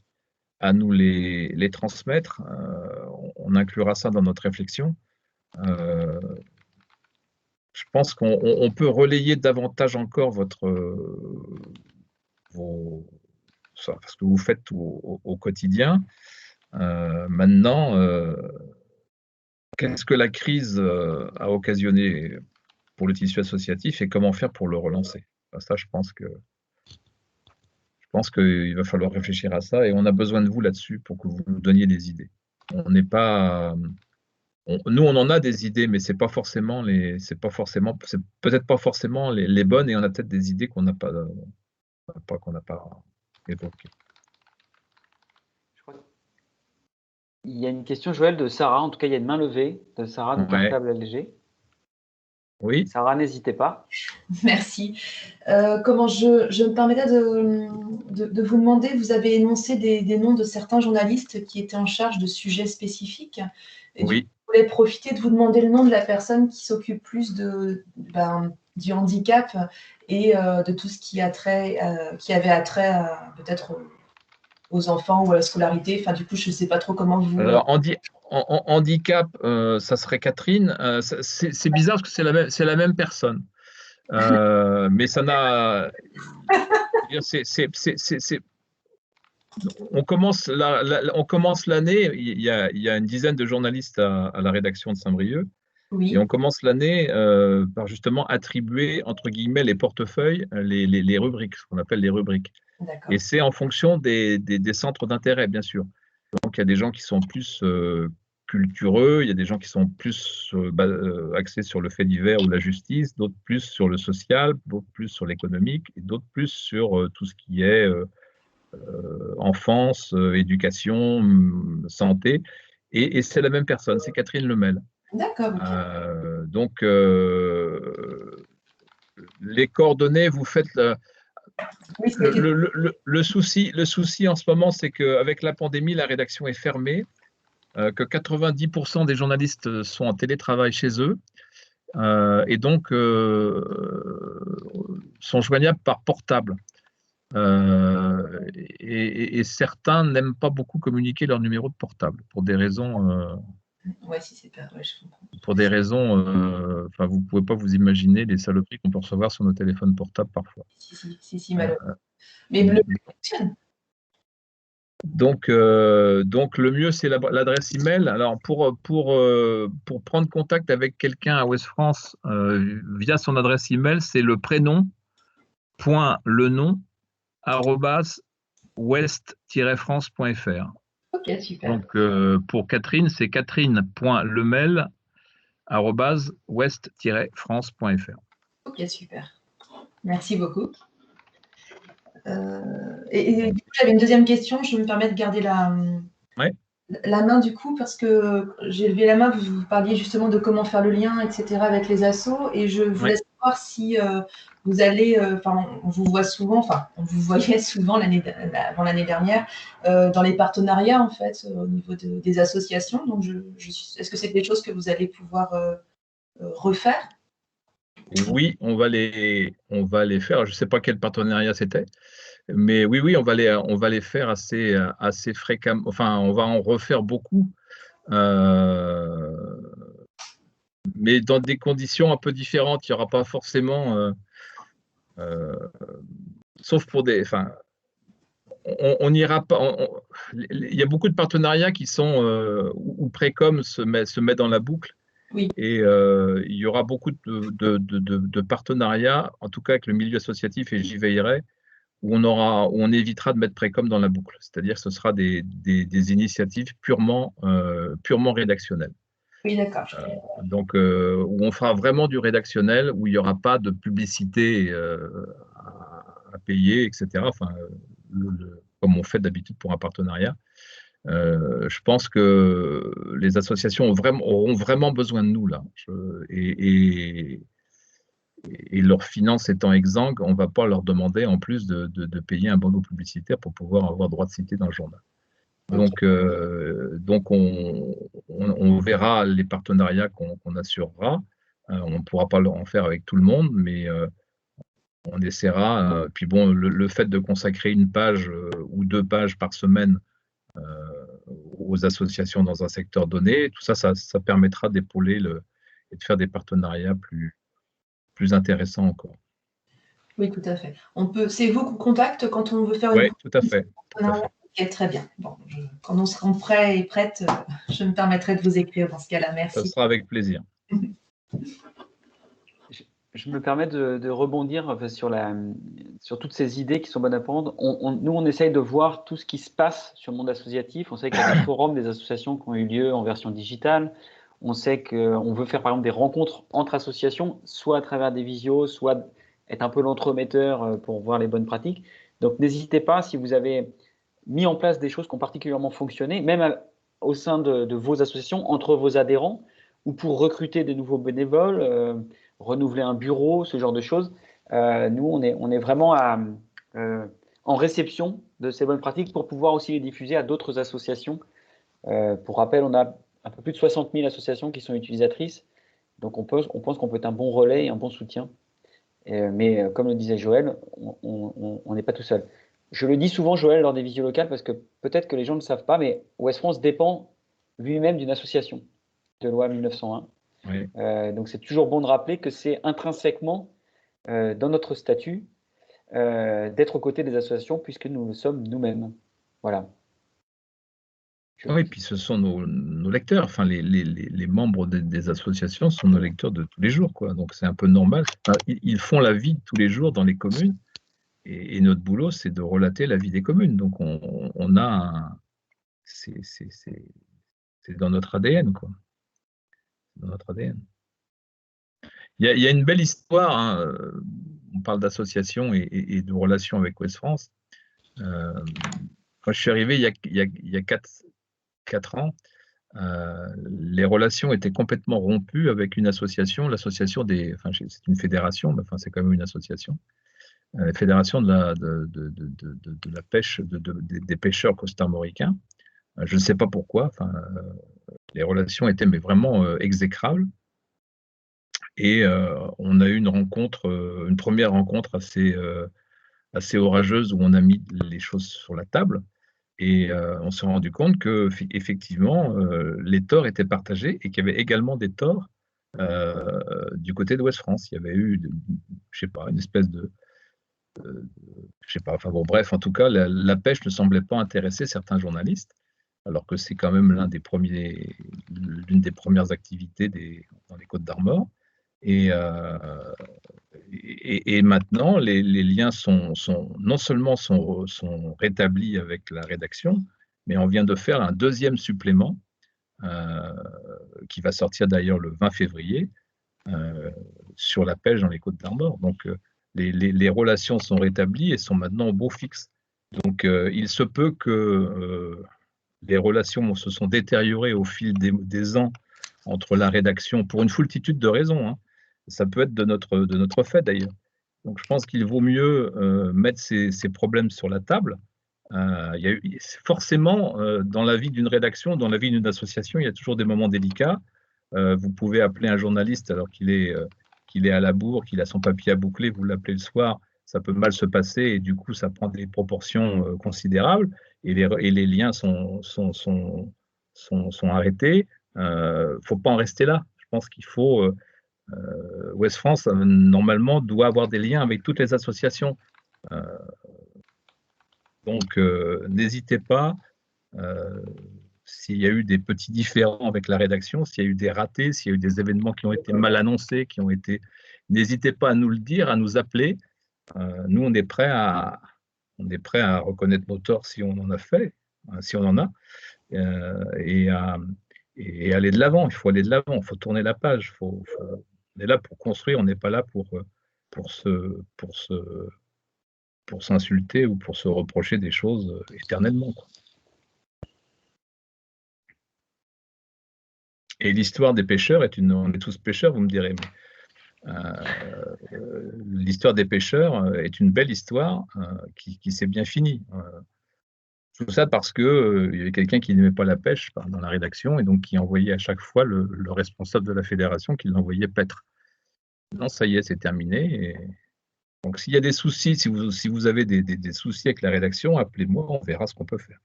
transmettre. On inclura ça dans notre réflexion. Je pense qu'on peut relayer davantage encore ce que vous faites au quotidien. Maintenant, qu'est-ce que la crise a occasionné pour le tissu associatif et comment faire pour le relancer? Ça, je pense que pense qu'il va falloir réfléchir à ça et on a besoin de vous là-dessus pour que vous nous donniez des idées. On n'est pas, nous on en a des idées, mais c'est peut-être pas forcément les bonnes et on a peut-être des idées qu'on n'a pas évoquées. Il y a une question, Joël, de Sarah. En tout cas, il y a une main levée de Sarah de Cartable LG. Oui. Sarah, n'hésitez pas. Merci. Comment je me permettais de vous demander, vous avez énoncé des noms de certains journalistes qui étaient en charge de sujets spécifiques. Et oui. Je voulais profiter de vous demander le nom de la personne qui s'occupe plus du handicap et de tout ce qui avait attrait peut-être aux enfants ou à la scolarité. Enfin, du coup, je ne sais pas trop comment vous… Alors, handicap, ça serait Catherine. C'est bizarre parce que c'est la même personne. Mais ça n'a… On commence l'année, il y a une dizaine de journalistes à la rédaction de Saint-Brieuc. Oui. Et on commence l'année par justement attribuer, entre guillemets, les portefeuilles, les rubriques, ce qu'on appelle les rubriques. Et c'est en fonction des centres d'intérêt, bien sûr. Donc, il y a des gens qui sont plus cultureux, il y a des gens qui sont plus axés sur le fait divers ou la justice, d'autres plus sur le social, d'autres plus sur l'économique, et d'autres plus sur tout ce qui est enfance, éducation, santé. Et c'est la même personne, c'est Catherine Lemel. D'accord. Donc, les coordonnées, vous faites… Le souci en ce moment, c'est qu'avec la pandémie, la rédaction est fermée, que 90% des journalistes sont en télétravail chez eux et donc sont joignables par portable. Et certains n'aiment pas beaucoup communiquer leur numéro de portable pour des raisons… Oui, si c'est pas… je comprends. Pour des raisons… vous ne pouvez pas vous imaginer les saloperies qu'on peut recevoir sur nos téléphones portables parfois. Si, malheureusement. Mais le fonctionne. Donc, le mieux, c'est l'adresse email. Alors, pour prendre contact avec quelqu'un à Ouest France via son adresse email, c'est le prénom.lenom@west-france.fr. Ok, super. Donc, pour Catherine, c'est catherine.lemel@west-france.fr. Ok, super. Merci beaucoup. Et du coup, j'avais une deuxième question. Je me permets de garder la main du coup, parce que j'ai levé la main, vous parliez justement de comment faire le lien, etc. avec les assos. Et je voulais savoir si vous allez, on vous voit souvent, on vous voyait souvent avant l'année dernière, dans les partenariats en fait, au niveau des associations. Donc, est-ce que c'est des choses que vous allez pouvoir refaire? Oui, on va les faire. Je ne sais pas quel partenariat c'était, mais oui, on va les faire assez fréquemment. Enfin, on va en refaire beaucoup, mais dans des conditions un peu différentes. Il n'y aura pas forcément, sauf pour des… on n'ira pas… il y a beaucoup de partenariats qui sont où Précom se met dans la boucle. Oui. Et il y aura beaucoup de partenariats, en tout cas avec le milieu associatif, et j'y veillerai, où on évitera de mettre Précom dans la boucle. C'est-à-dire que ce sera des initiatives purement rédactionnelles. Oui, d'accord. Donc, où on fera vraiment du rédactionnel, où il n'y aura pas de publicité à payer, etc. Enfin, comme on fait d'habitude pour un partenariat. Je pense que les associations auront vraiment besoin de nous là. Et leurs finances étant exsangues, on ne va pas leur demander en plus de payer un bandeau publicitaire pour pouvoir avoir droit de citer dans le journal. Donc, on verra les partenariats qu'on assurera. On ne pourra pas en faire avec tout le monde, mais on essaiera. Puis bon, le fait de consacrer une page ou 2 pages par semaine aux associations dans un secteur donné, tout ça, ça permettra d'épauler et de faire des partenariats plus intéressants encore. Oui, tout à fait. C'est vous qu'on contacte quand on veut faire une… Oui, tout à fait. Ok, très bien. Bon, quand on sera prêt et prête, je me permettrai de vous écrire dans ce cas-là. Merci. Ça sera avec plaisir. Je me permets de rebondir sur toutes ces idées qui sont bonnes à prendre. Nous, on essaye de voir tout ce qui se passe sur le monde associatif. On sait qu'il y a des forums des associations qui ont eu lieu en version digitale. On sait qu'on veut faire, par exemple, des rencontres entre associations, soit à travers des visios, soit être un peu l'entremetteur pour voir les bonnes pratiques. Donc, n'hésitez pas, si vous avez mis en place des choses qui ont particulièrement fonctionné, même au sein de vos associations, entre vos adhérents, ou pour recruter des nouveaux bénévoles, renouveler un bureau, ce genre de choses. Nous, on est vraiment en réception de ces bonnes pratiques pour pouvoir aussi les diffuser à d'autres associations. Pour rappel, on a un peu plus de 60 000 associations qui sont utilisatrices. Donc, on pense qu'on peut être un bon relais et un bon soutien. Mais comme le disait Joël, on n'est pas tout seul. Je le dis souvent, Joël, lors des visios locales, parce que peut-être que les gens ne le savent pas, mais Ouest France dépend lui-même d'une association de loi 1901. Oui. Donc, c'est toujours bon de rappeler que c'est intrinsèquement dans notre statut d'être aux côtés des associations, puisque nous le sommes nous-mêmes. Voilà. Oui, puis ce sont nos lecteurs. Enfin, les membres des associations sont nos lecteurs de tous les jours, quoi. Donc, c'est un peu normal. Enfin, ils font la vie de tous les jours dans les communes. Et notre boulot, c'est de relater la vie des communes. Donc, on a c'est dans notre ADN, quoi. Dans notre ADN. Il y a une belle histoire, hein. On parle d'association et de relations avec Ouest France. Quand je suis arrivé il y a 4 ans, les relations étaient complètement rompues avec une association, l'association des... Enfin, c'est une fédération, mais enfin, c'est quand même une association. La fédération de la pêche, des pêcheurs costarmoricains. Je ne sais pas pourquoi. Enfin, les relations étaient mais vraiment exécrables. Et on a eu une première rencontre assez orageuse où on a mis les choses sur la table. Et on s'est rendu compte que effectivement, les torts étaient partagés et qu'il y avait également des torts du côté de Ouest France. Il y avait eu, je sais pas, une espèce de je sais pas, enfin bon, bref, en tout cas, la pêche ne semblait pas intéresser certains journalistes, alors que c'est quand même l'une des premières activités dans les Côtes-d'Armor. Et maintenant, les liens non seulement sont rétablis avec la rédaction, mais on vient de faire un deuxième supplément qui va sortir d'ailleurs le 20 février sur la pêche dans les Côtes-d'Armor. Donc, les relations sont rétablies et sont maintenant au beau fixe. Donc, il se peut que les relations se sont détériorées au fil des ans entre la rédaction, pour une foultitude de raisons, hein. Ça peut être de notre fait d'ailleurs. Donc, je pense qu'il vaut mieux mettre ces problèmes sur la table. Forcément, dans la vie d'une rédaction, dans la vie d'une association, il y a toujours des moments délicats. Vous pouvez appeler un journaliste alors qu'il est à la bourre, qu'il a son papier à boucler, vous l'appelez le soir, ça peut mal se passer et du coup, ça prend des proportions considérables et les liens sont arrêtés. Il ne faut pas en rester là. Je pense qu'il faut... Ouest France, normalement, doit avoir des liens avec toutes les associations. Donc, n'hésitez pas, s'il y a eu des petits différends avec la rédaction, s'il y a eu des ratés, s'il y a eu des événements qui ont été mal annoncés, n'hésitez pas à nous le dire, à nous appeler. Nous, on est prêts à reconnaître nos torts si on en a fait, si on en a, et aller de l'avant. Il faut aller de l'avant, il faut tourner la page. On est là pour construire, on n'est pas là pour s'insulter ou pour se reprocher des choses éternellement, quoi. Et l'histoire des pêcheurs on est tous pêcheurs, vous me direz, mais l'histoire des pêcheurs est une belle histoire qui s'est bien finie. Tout ça parce qu'il y avait quelqu'un qui n'aimait pas la pêche dans la rédaction et donc qui envoyait à chaque fois le responsable de la fédération qui l'envoyait paître. Non, ça y est, c'est terminé. Donc, s'il y a des soucis, si vous avez des soucis avec la rédaction, appelez-moi, on verra ce qu'on peut faire.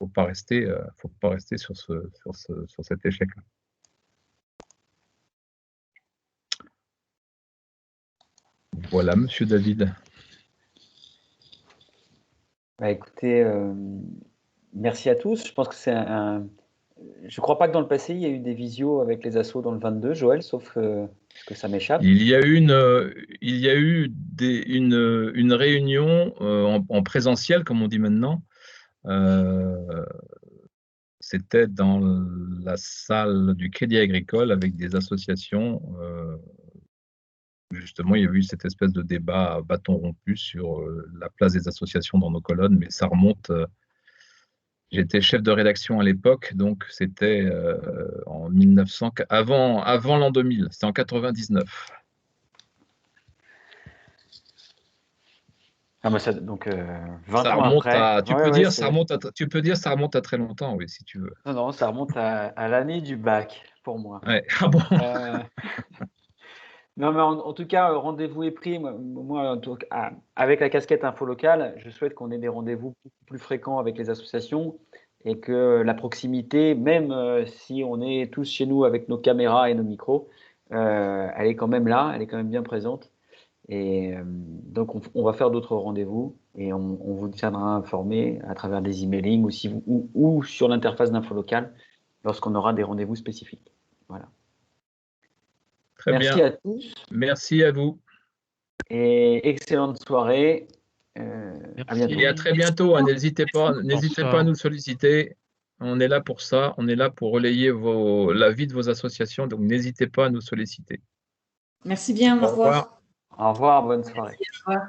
Il ne faut pas rester sur cet échec-là. Voilà, Monsieur David. Bah, écoutez, merci à tous. Je pense que c'est je ne crois pas que dans le passé, il y a eu des visios avec les assos dans le 22, Joël, sauf que ça m'échappe. Il y a eu une réunion en présentiel, comme on dit maintenant. C'était dans la salle du Crédit Agricole avec des associations. Justement, il y a eu cette espèce de débat à bâton rompu sur la place des associations dans nos colonnes, mais ça remonte. J'étais chef de rédaction à l'époque, donc c'était en 1900, avant l'an 2000, c'était en 99. Ah, mais ça, donc 20 ça ans remonte après. à, tu peux dire ça remonte à très longtemps, oui, si tu veux. Non, non, ça remonte à l'année du bac pour moi. Ouais. Ah bon. Non, mais en tout cas, rendez-vous est pris. Moi, en tout cas, avec la casquette info locale, je souhaite qu'on ait des rendez-vous plus fréquents avec les associations et que la proximité, même si on est tous chez nous avec nos caméras et nos micros, elle est quand même là, elle est quand même bien présente. Et donc, on va faire d'autres rendez-vous et on vous tiendra informé à travers des emailing ou sur l'interface d'info locale lorsqu'on aura des rendez-vous spécifiques. Voilà. Merci à tous. Merci à vous. Et excellente soirée. À bientôt. Et à très bientôt. N'hésitez pas à nous solliciter. On est là pour ça. On est là pour relayer la vie de vos associations. Donc, n'hésitez pas à nous solliciter. Merci bien. Au revoir. Au revoir. Bonne soirée. Merci, au revoir.